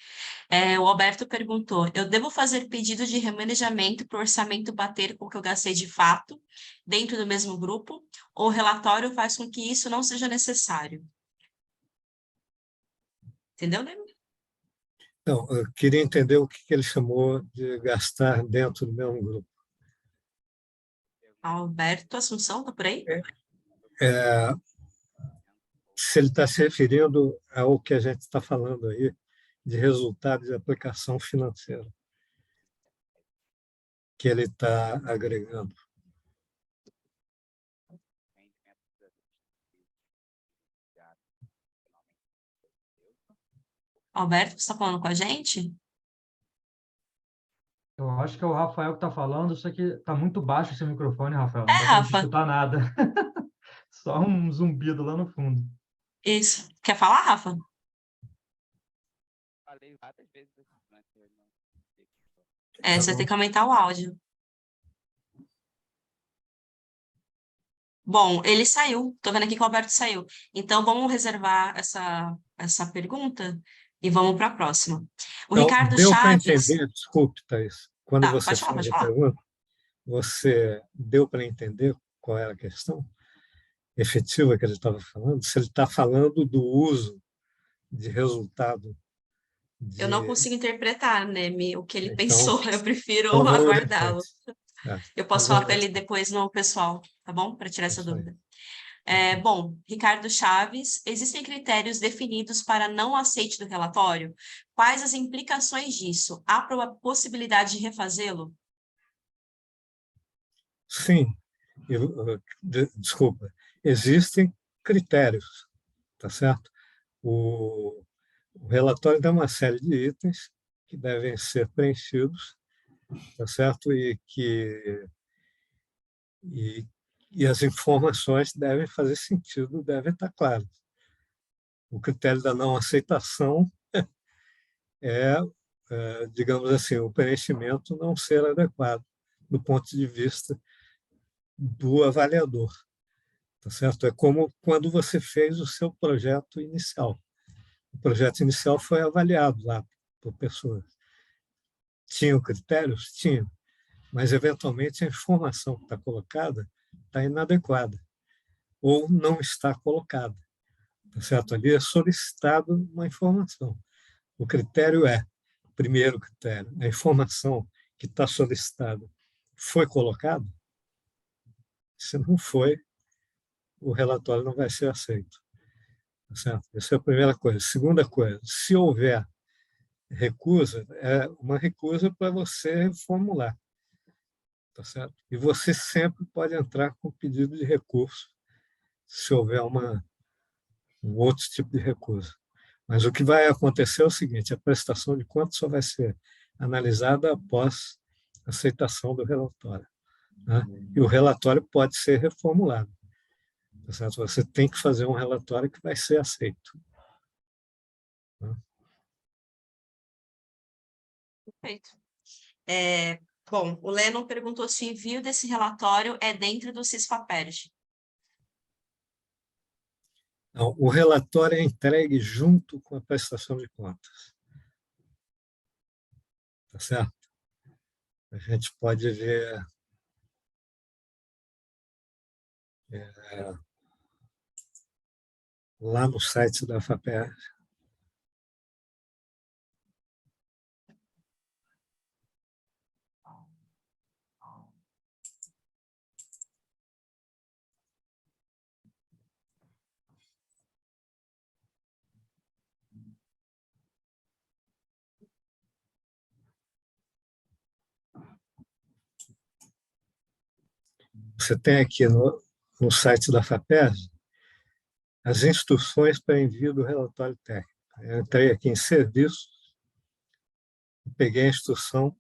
O Alberto perguntou: eu devo fazer pedido de remanejamento para o orçamento bater com o que eu gastei de fato, dentro do mesmo grupo, ou o relatório faz com que isso não seja necessário? Entendeu, né? Então, eu queria entender o que ele chamou de gastar dentro do mesmo grupo. Alberto Assunção, tá por aí? É, se ele está se referindo ao que a gente está falando aí, de resultado de aplicação financeira, que ele está agregando. Alberto, você está falando com a gente? Eu acho que é o Rafael que está falando, só que está muito baixo o seu microfone, Rafael. Não dá para Rafa, escutar nada. Só um zumbido lá no fundo. isso. Quer falar, Rafa? Falei várias vezes durante a reunião. Você tem que aumentar o áudio. Bom, ele saiu. Estou vendo aqui que o Alberto saiu. Então, vamos reservar essa pergunta e vamos para a próxima. O Então, Ricardo deu para Chaves... entender, desculpe, Thaís, quando Tá, você pode fez a falar. pergunta, você deu para entender qual era a questão efetiva que ele estava falando? Se ele está falando do uso de resultado Eu não de... consigo interpretar, né, o que ele Então, pensou. Eu prefiro vamos aguardá-lo. depois. É, Eu então posso falar vamos com ele depois. depois no pessoal, tá bom? Para tirar essa Isso aí. dúvida. Bom, Ricardo Chaves, existem critérios definidos para não aceite do relatório? Quais as implicações disso? Há possibilidade de refazê-lo? Sim, desculpa, existem critérios, tá certo? O relatório dá uma série de itens que devem ser preenchidos, tá certo? E as informações devem fazer sentido, devem estar claras. O critério da não aceitação é, digamos assim, o preenchimento não ser adequado do ponto de vista do avaliador, tá certo? É como quando você fez o seu projeto inicial. O projeto inicial foi avaliado lá por pessoas. Tinham critérios? Tinham, mas eventualmente a informação que está colocada está inadequada ou não está colocada. Tá certo? Ali é solicitado uma informação. O critério primeiro critério, a informação que está solicitada foi colocada? Se não foi, o relatório não vai ser aceito. Tá certo? Essa é a primeira coisa. Segunda coisa, se houver recusa, é uma recusa para você reformular. Tá certo? E você sempre pode entrar com pedido de recurso se houver um outro tipo de recusa. Mas o que vai acontecer é o seguinte: a prestação de contas só vai ser analisada após aceitação do relatório, né? E o relatório pode ser reformulado. Tá certo? Você tem que fazer um relatório que vai ser aceito. Perfeito. Bom, o Lennon perguntou se o envio desse relatório é dentro do CISFAPERJ. Não, o relatório é entregue junto com a prestação de contas. Tá certo? A gente pode ver lá no site da FAPERJ. Você tem aqui no site da FAPERJ as instruções para envio do relatório técnico. Eu entrei aqui em serviços e peguei a instrução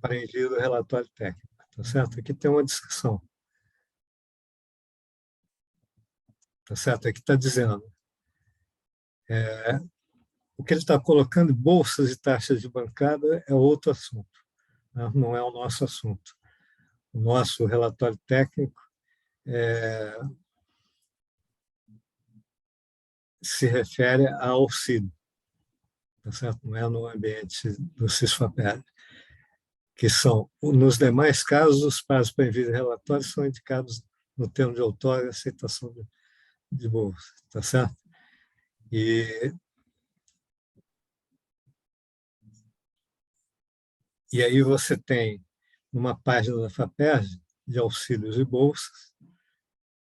para envio do relatório técnico. Tá certo? Aqui tem uma descrição. Tá certo? Aqui está dizendo o que ele está colocando, bolsas e taxas de bancada, é outro assunto, né? Não é o nosso assunto. O nosso relatório técnico se refere a auxílio, tá certo? Não é no ambiente do CISFAPERJ, que são, nos demais casos, os prazos para envio de relatórios são indicados no termo de outorga e aceitação de bolsa, tá certo? E aí você tem, numa página da FAPERJ, de auxílios e bolsas,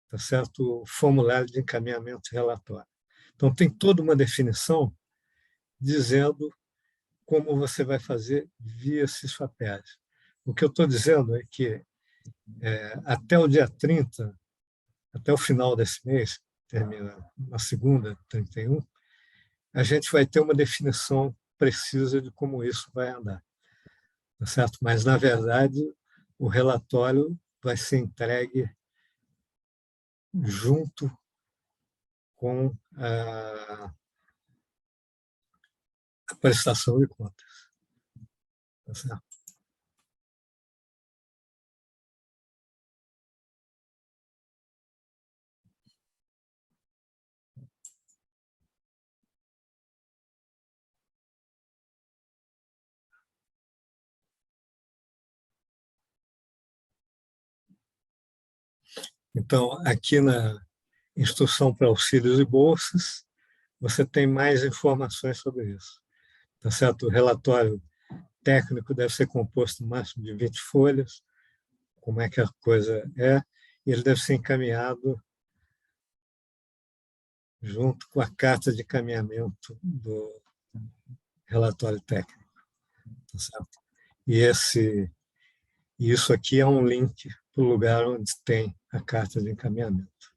tá certo? O formulário de encaminhamento de relatório. Então, tem toda uma definição dizendo como você vai fazer via CISFAPERJ. O que eu estou dizendo é que até o dia 30, até o final desse mês, termina na segunda, 31, a gente vai ter uma definição precisa de como isso vai andar. Tá certo? Mas, na verdade, o relatório vai ser entregue junto com a prestação de contas. Tá certo? Então, aqui na instrução para auxílios e bolsas, você tem mais informações sobre isso. Tá certo? O relatório técnico deve ser composto no máximo de 20 folhas, como é que a coisa é, e ele deve ser encaminhado junto com a carta de encaminhamento do relatório técnico. Tá certo? E isso aqui é um link para o lugar onde tem a carta de encaminhamento.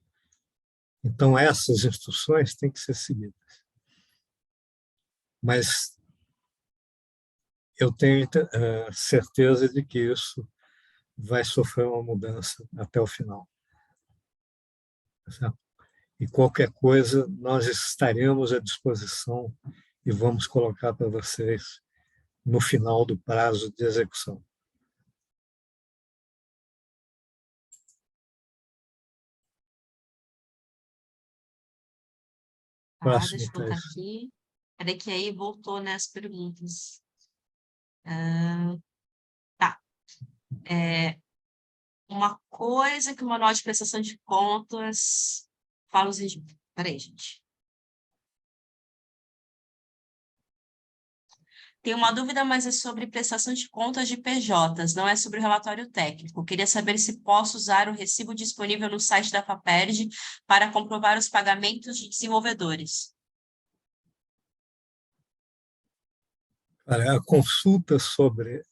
Então, essas instruções têm que ser seguidas. Mas eu tenho certeza de que isso vai sofrer uma mudança até o final. Tá certo? E qualquer coisa, nós estaremos à disposição e vamos colocar para vocês no final do prazo de execução. Próximo, Deixa eu botar Thais. aqui. Peraí que aí voltou, né, as perguntas. Tá. Uma coisa que o manual de prestação de contas fala os regimes. Peraí, gente. Tem uma dúvida, mas é sobre prestação de contas de PJs, não é sobre o relatório técnico. Queria saber se posso usar o recibo disponível no site da FAPERJ para comprovar os pagamentos de desenvolvedores. A consulta sobre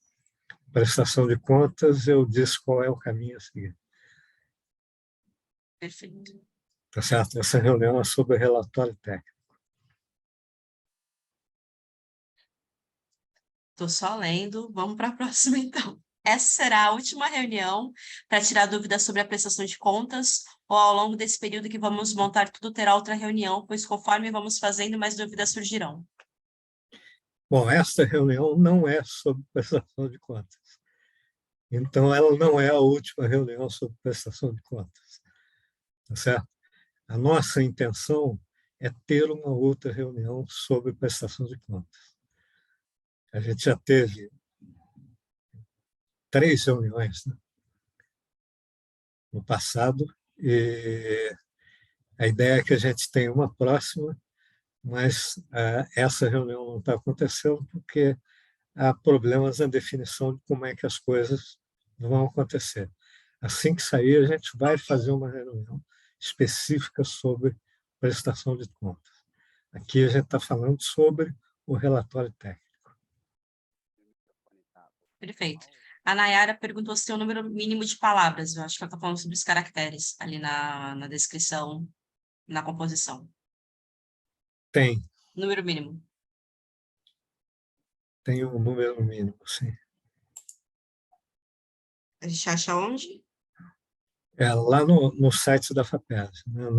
prestação de contas, eu disse qual é o caminho a seguir. Perfeito. Tá certo? Essa reunião é sobre relatório técnico. Estou só lendo. Vamos para a próxima, então. essa será a última reunião para tirar dúvidas sobre a prestação de contas, ou ao longo desse período que vamos montar tudo, terá outra reunião, pois conforme vamos fazendo, mais dúvidas surgirão. Bom, esta reunião não é sobre prestação de contas. Então, ela não é a última reunião sobre prestação de contas. Tá certo? A nossa intenção é ter uma outra reunião sobre prestação de contas. A gente já teve 3 reuniões, né, no passado, e a ideia é que a gente tenha uma próxima, mas essa reunião não está acontecendo porque há problemas na definição de como é que as coisas vão acontecer. Assim que sair, a gente vai fazer uma reunião específica sobre prestação de contas. Aqui a gente está falando sobre o relatório técnico. Perfeito. A Nayara perguntou se tem um número mínimo de palavras. Eu acho que ela está falando sobre os caracteres ali na descrição, na composição. Tem Número mínimo. um número mínimo, sim. A gente acha onde? É lá no site da FAPERJ, né,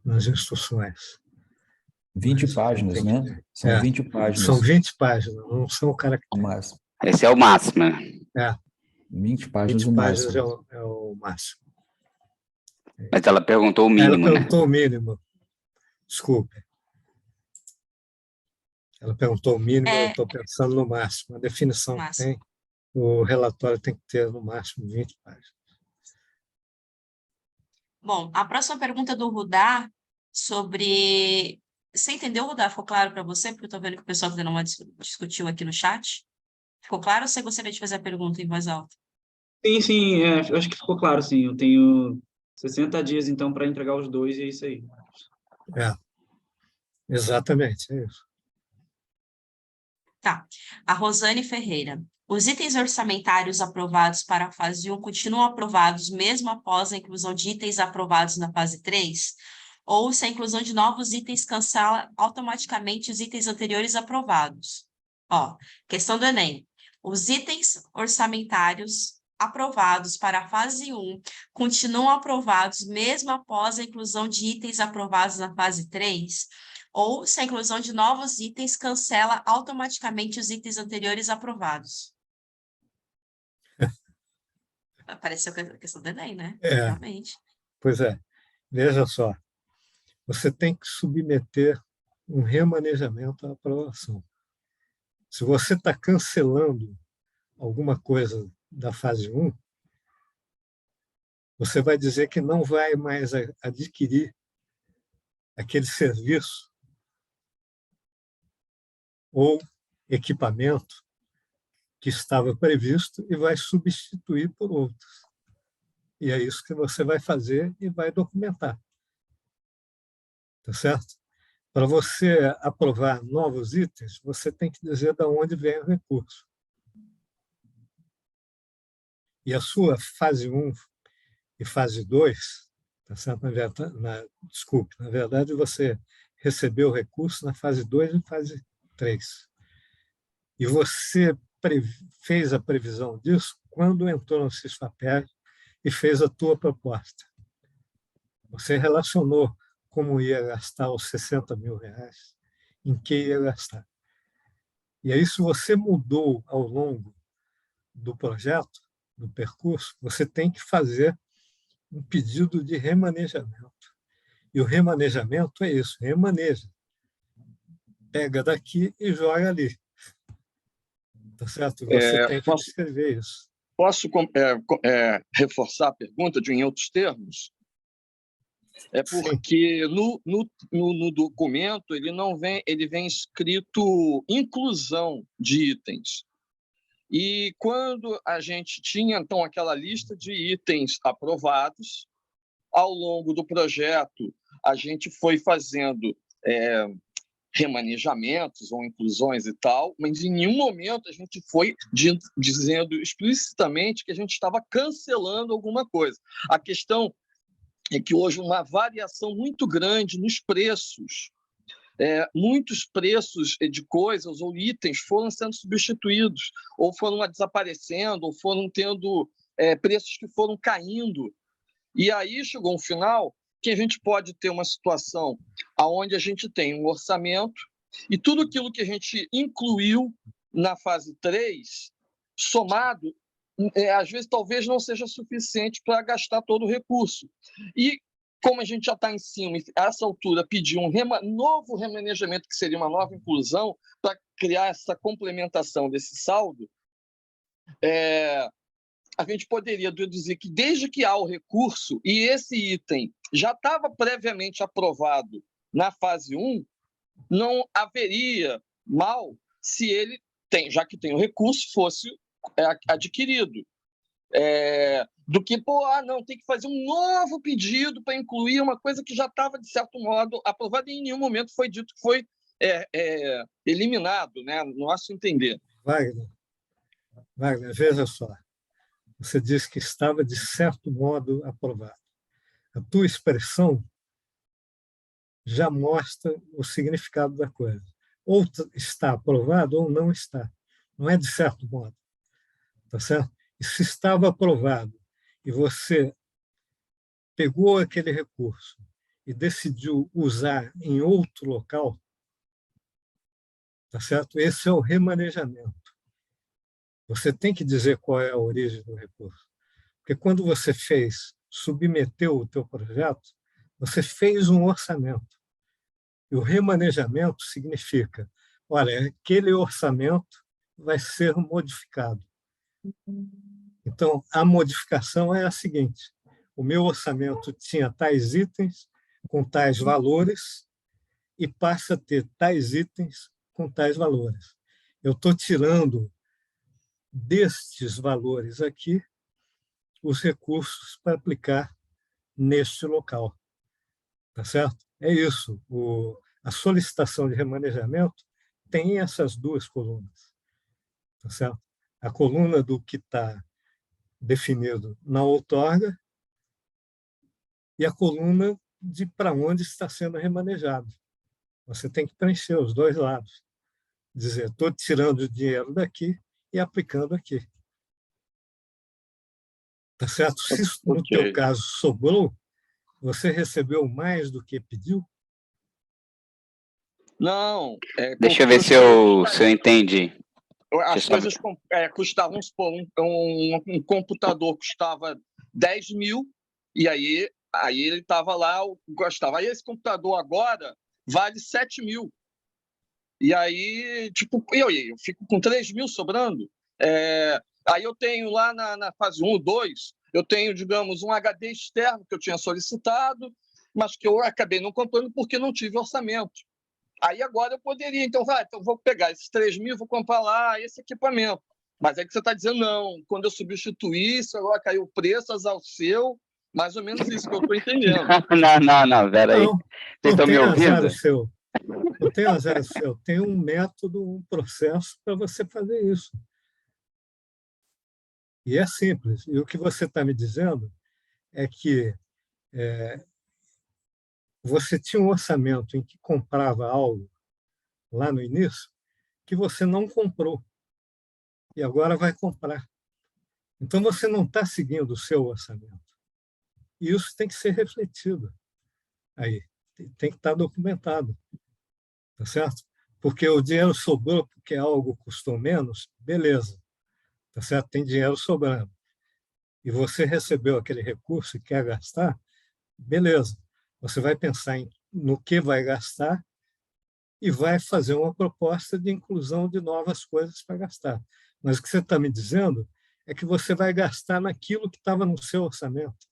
nas instruções. 20 Mas páginas, tem né? que- São 20 páginas. São 20 páginas, não são caracteres. Mas Esse é o máximo, né? 20 páginas 20 o páginas máximo. é o máximo. Mas ela perguntou o Ela mínimo, né? perguntou o mínimo. Desculpe. Ela perguntou o mínimo, eu estou pensando no máximo. A definição que Máximo. tem, o relatório tem que ter no máximo 20 páginas. Bom, a próxima pergunta do Rudá sobre... Você entendeu, Rudá? Ficou claro para você? Porque eu estou vendo que o pessoal ainda não discutiu aqui no chat. Ficou claro ou você gostaria de fazer a pergunta em voz alta? Sim, eu acho que ficou claro, sim. Eu tenho 60 dias, então, para entregar os 2 e é isso aí. Exatamente, é isso. Tá. A Rosane Ferreira. Os itens orçamentários aprovados para a fase 1 continuam aprovados mesmo após a inclusão de itens aprovados na fase 3? Ou se a inclusão de novos itens cancela automaticamente os itens anteriores aprovados? Ó, questão do Enem. Os itens orçamentários aprovados para a fase 1 continuam aprovados mesmo após a inclusão de itens aprovados na fase 3? Ou se a inclusão de novos itens cancela automaticamente os itens anteriores aprovados? Apareceu a questão do Enem, né? Realmente. Pois é. Veja só. Você tem que submeter um remanejamento à aprovação. Se você está cancelando alguma coisa da fase 1, você vai dizer que não vai mais adquirir aquele serviço ou equipamento que estava previsto e vai substituir por outros. E é isso que você vai fazer e vai documentar. Tá certo? Para você aprovar novos itens, você tem que dizer de onde vem o recurso. E a sua fase 1 e fase 2, tá certo? Desculpe, na verdade, você recebeu o recurso na fase 2 e fase 3. E você fez a previsão disso quando entrou no CISFAPERJ e fez a tua proposta. Você relacionou como ia gastar os 60 mil reais, em que ia gastar. E aí, se você mudou ao longo do projeto, do percurso, você tem que fazer um pedido de remanejamento. E o remanejamento é isso, remaneja. Pega daqui e joga ali. Tá certo? Você tem que escrever isso. Posso reforçar a pergunta em outros termos? É porque no documento ele vem escrito inclusão de itens. E quando a gente tinha, então, aquela lista de itens aprovados, ao longo do projeto, a gente foi fazendo remanejamentos ou inclusões e tal, mas em nenhum momento a gente foi dizendo explicitamente que a gente estava cancelando alguma coisa. A questão é que hoje uma variação muito grande nos preços muitos preços de coisas ou itens foram sendo substituídos, ou foram desaparecendo, ou foram tendo preços que foram caindo. E aí chegou um final que a gente pode ter uma situação onde a gente tem um orçamento e tudo aquilo que a gente incluiu na fase 3, somado, às vezes talvez não seja suficiente para gastar todo o recurso. E como a gente já está em cima, e a essa altura pedir um novo remanejamento, que seria uma nova inclusão, para criar essa complementação desse saldo, a gente poderia deduzir que, desde que há o recurso, e esse item já estava previamente aprovado na fase 1, não haveria mal se ele, já que tem o recurso, fosse adquirido. Do que, não, tem que fazer um novo pedido para incluir uma coisa que já estava, de certo modo, aprovada e em nenhum momento foi dito que foi eliminado, né? No nosso entender. Wagner, veja só. Você disse que estava, de certo modo, aprovado. A tua expressão já mostra o significado da coisa. Ou está aprovado ou não está. Não é de certo modo. Tá certo? E se estava aprovado e você pegou aquele recurso e decidiu usar em outro local, tá certo? Esse é o remanejamento. Você tem que dizer qual é a origem do recurso. Porque quando você submeteu o teu projeto, você fez um orçamento. E o remanejamento significa, olha, aquele orçamento vai ser modificado. Então, a modificação é a seguinte: o meu orçamento tinha tais itens com tais valores e passa a ter tais itens com tais valores. Eu estou tirando destes valores aqui os recursos para aplicar neste local. Tá certo? É isso. A solicitação de remanejamento tem essas duas colunas. Tá certo? A coluna do que está definido na outorga e a coluna de para onde está sendo remanejado. Você tem que preencher os dois lados. Dizer, estou tirando o dinheiro daqui e aplicando aqui. Tá certo? Se isso, no teu caso, sobrou, você recebeu mais do que pediu? Não. Deixa eu ver se eu entendi. As coisas custavam, vamos supor, um computador custava 10 mil, e aí ele estava lá, gostava. Aí esse computador agora vale 7 mil. E aí, tipo, eu fico com 3 mil sobrando. Aí eu tenho lá na fase 1, 2, eu tenho, digamos, um HD externo que eu tinha solicitado, mas que eu acabei não comprando porque não tive orçamento. Aí agora eu poderia, então vou pegar esses 3 mil, vou comprar lá esse equipamento. Mas é que você está dizendo, não, quando eu substituir isso, agora caiu o preço, azar o seu, mais ou menos isso que eu estou entendendo. Não, peraí. Vocês estão me ouvindo? Não tem azar seu, tem um método, um processo para você fazer isso. E é simples. E o que você está me dizendo é que você tinha um orçamento em que comprava algo lá no início que você não comprou e agora vai comprar. Então, você não está seguindo o seu orçamento. E isso tem que ser refletido aí. Tem que estar documentado. Tá certo? Porque o dinheiro sobrou porque algo custou menos, beleza. Tá certo? Tem dinheiro sobrando. E você recebeu aquele recurso e quer gastar, beleza. Você vai pensar no que vai gastar e vai fazer uma proposta de inclusão de novas coisas para gastar. Mas o que você está me dizendo é que você vai gastar naquilo que estava no seu orçamento.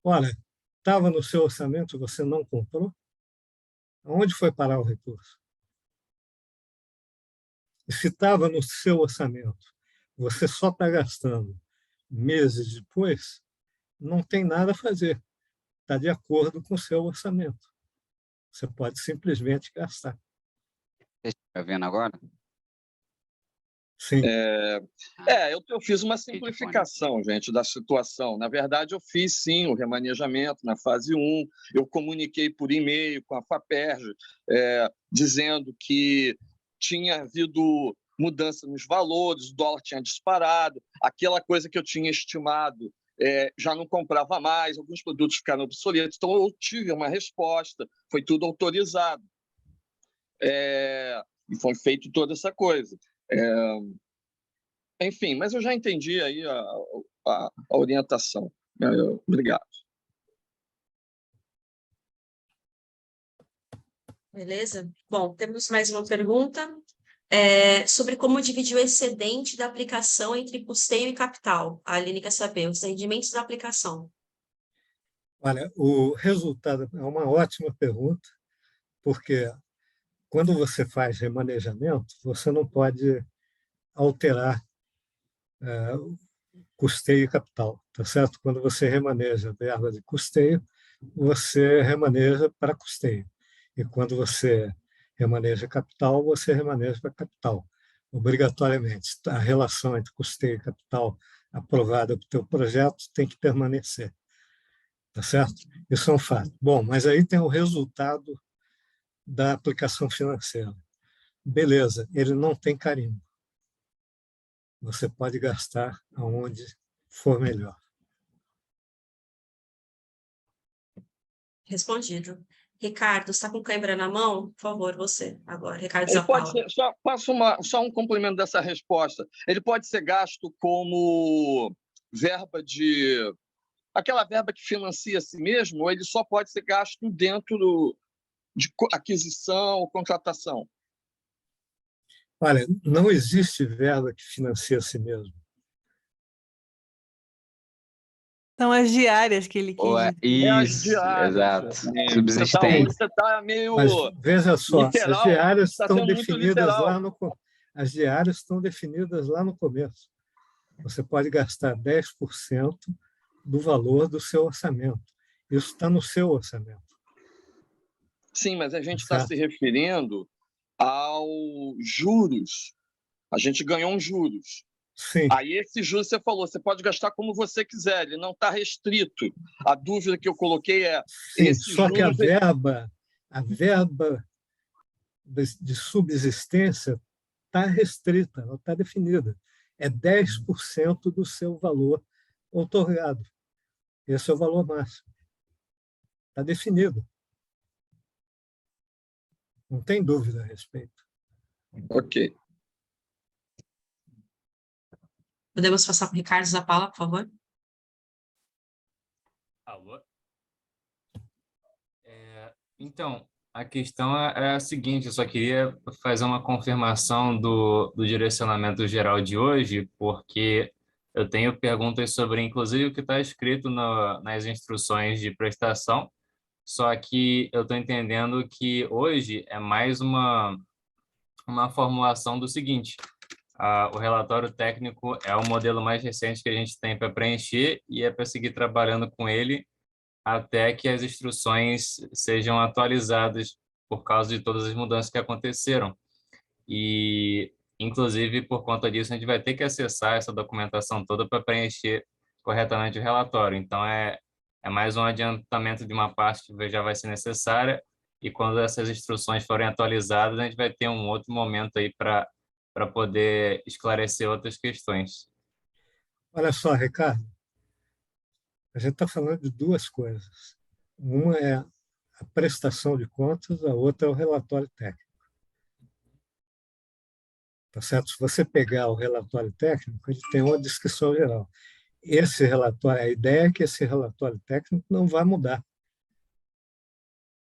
Olha, estava no seu orçamento e você não comprou? Onde foi parar o recurso? E se estava no seu orçamento, você só está gastando meses depois, não tem nada a fazer. Está de acordo com o seu orçamento. Você pode simplesmente gastar. Está vendo agora? Sim. Eu fiz uma simplificação, gente, da situação. Na verdade, eu fiz, sim, o remanejamento na fase 1, eu comuniquei por e-mail com a FAPERJ, dizendo que tinha havido mudança nos valores, o dólar tinha disparado, aquela coisa que eu tinha estimado já não comprava mais, alguns produtos ficaram obsoletos, então eu tive uma resposta, foi tudo autorizado. E foi feito toda essa coisa. Enfim, mas eu já entendi aí a orientação. Obrigado. Beleza? Bom, temos mais uma pergunta sobre como dividir o excedente da aplicação entre custeio e capital. A Aline quer saber os rendimentos da aplicação. Olha, o resultado é uma ótima pergunta, porque quando você faz remanejamento, você não pode alterar custeio e capital, tá certo? Quando você remaneja verba de custeio, você remaneja para custeio. E quando você remaneja capital, você remaneja para capital. Obrigatoriamente, a relação entre custeio e capital aprovada para o teu projeto tem que permanecer, tá certo? Isso é um fato. Bom, mas aí tem o resultado da aplicação financeira. Beleza, ele não tem carimbo. Você pode gastar aonde for melhor. Respondido. Ricardo, está com câimbra na mão? Por favor, você agora. Ricardo Ele pode Zapala. ser, só um complemento dessa resposta. Ele pode ser gasto como verba de... Aquela verba que financia a si mesmo, ou ele só pode ser gasto dentro de aquisição ou contratação? Olha, não existe verba que financia a si mesmo. São as diárias que ele quis dizer. Isso, exato. Subsistente. Você está meio Mas veja só, literal. as diárias Está estão sendo muito definidas literal. as diárias estão definidas lá no começo. Você pode gastar 10% do valor do seu orçamento. Isso está no seu orçamento. Sim, mas a gente está se referindo aos juros. A gente ganhou uns juros. Sim. Aí esse juros, você falou, você pode gastar como você quiser, ele não está restrito. A dúvida que eu coloquei é... Sim, só que a verba de subsistência está restrita, não está definida. É 10% do seu valor outorgado. Esse é o valor máximo. Está definido. Não tem dúvida a respeito. Ok. Podemos passar para o Ricardo Zapala, por favor? Alô? Então, a questão é a seguinte, eu só queria fazer uma confirmação do direcionamento geral de hoje, porque eu tenho perguntas sobre, inclusive, o que está escrito nas instruções de prestação, só que eu estou entendendo que hoje é mais uma formulação do seguinte: o relatório técnico é o modelo mais recente que a gente tem para preencher e é para seguir trabalhando com ele até que as instruções sejam atualizadas por causa de todas as mudanças que aconteceram. E, inclusive, por conta disso, a gente vai ter que acessar essa documentação toda para preencher corretamente o relatório. Então, é mais um adiantamento de uma parte que já vai ser necessária, e quando essas instruções forem atualizadas, a gente vai ter um outro momento aí para poder esclarecer outras questões. Olha só, Ricardo, a gente está falando de duas coisas. Uma é a prestação de contas, a outra é o relatório técnico. Tá certo? Se você pegar o relatório técnico, ele tem uma descrição geral. Esse relatório, a ideia é que esse relatório técnico não vai mudar.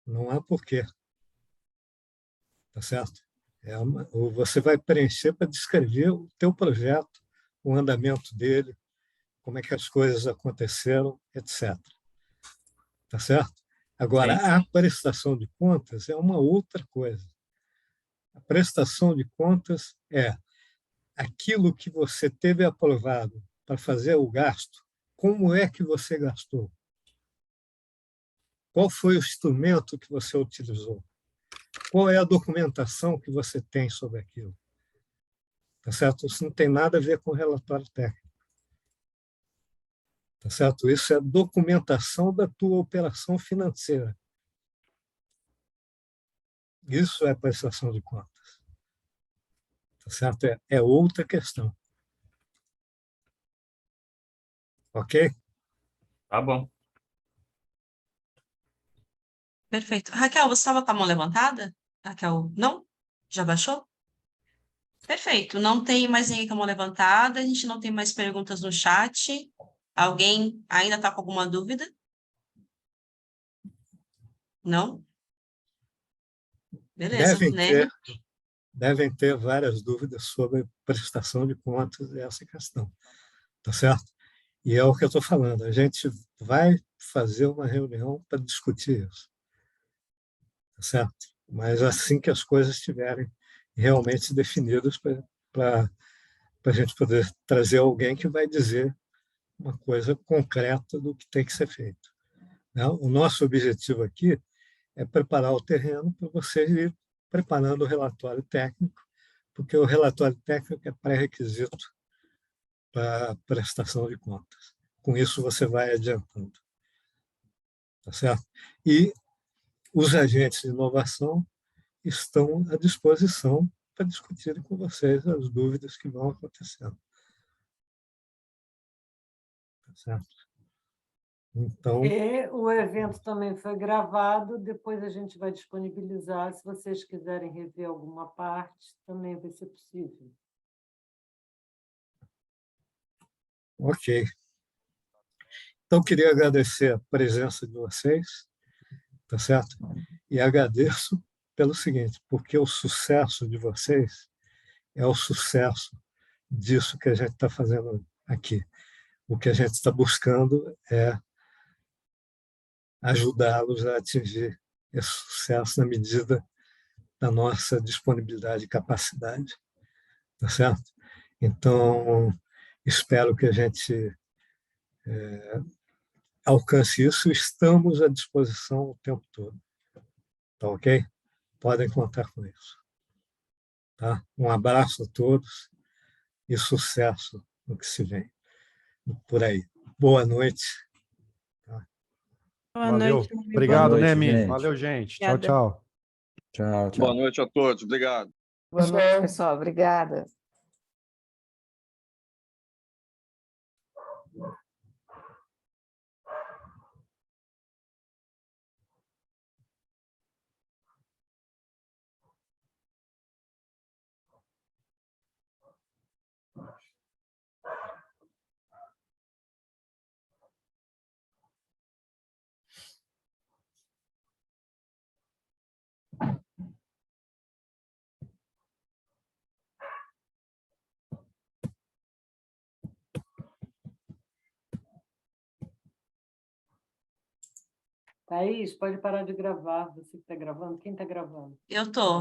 Não há porquê. Tá certo? Você vai preencher para descrever o teu projeto, o andamento dele, como é que as coisas aconteceram, etc. Tá certo? Agora, Sim. a prestação de contas é uma outra coisa. A prestação de contas é aquilo que você teve aprovado para fazer o gasto, como é que você gastou? Qual foi o instrumento que você utilizou? Qual é a documentação que você tem sobre aquilo? Tá certo? Isso não tem nada a ver com relatório técnico. Tá certo? Isso é documentação da tua operação financeira. Isso é prestação de contas. Tá certo? É outra questão. Ok? Tá bom. Perfeito. Raquel, você estava com a mão levantada? Raquel, não? Já baixou? Perfeito. Não tem mais ninguém com a mão levantada. A gente não tem mais perguntas no chat. Alguém ainda está com alguma dúvida? Não? Beleza. Devem ter várias dúvidas sobre prestação de contas e essa questão. Tá certo? E é o que eu estou falando. A gente vai fazer uma reunião para discutir isso. Tá certo? Mas assim que as coisas estiverem realmente definidas para a gente poder trazer alguém que vai dizer uma coisa concreta do que tem que ser feito. Né? O nosso objetivo aqui é preparar o terreno para vocês ir preparando o relatório técnico, porque o relatório técnico é pré-requisito para a prestação de contas. Com isso, você vai adiantando. Tá certo? E os agentes de inovação estão à disposição para discutirem com vocês as dúvidas que vão acontecendo. Tá certo? Então, E o evento também foi gravado, depois a gente vai disponibilizar, se vocês quiserem rever alguma parte, também vai ser possível. ok. Então, queria agradecer a presença de vocês, tá certo? E agradeço pelo seguinte, porque o sucesso de vocês é o sucesso disso que a gente está fazendo aqui. O que a gente está buscando é ajudá-los a atingir esse sucesso na medida da nossa disponibilidade e capacidade, tá certo? Então, espero que a gente alcance isso. Estamos à disposição o tempo todo, tá ok? Podem contar com isso. Tá? Um abraço a todos e sucesso no que se vem por aí. Boa noite. Boa Valeu. noite. Obrigado, Boa noite, Nemi. gente. Valeu, gente. Tchau, Obrigada. tchau. Tchau, tchau. Boa noite a todos. Obrigado. Boa noite, pessoal. Obrigada. Thaís, pode parar de gravar. Você que está gravando? Quem está gravando? Eu estou.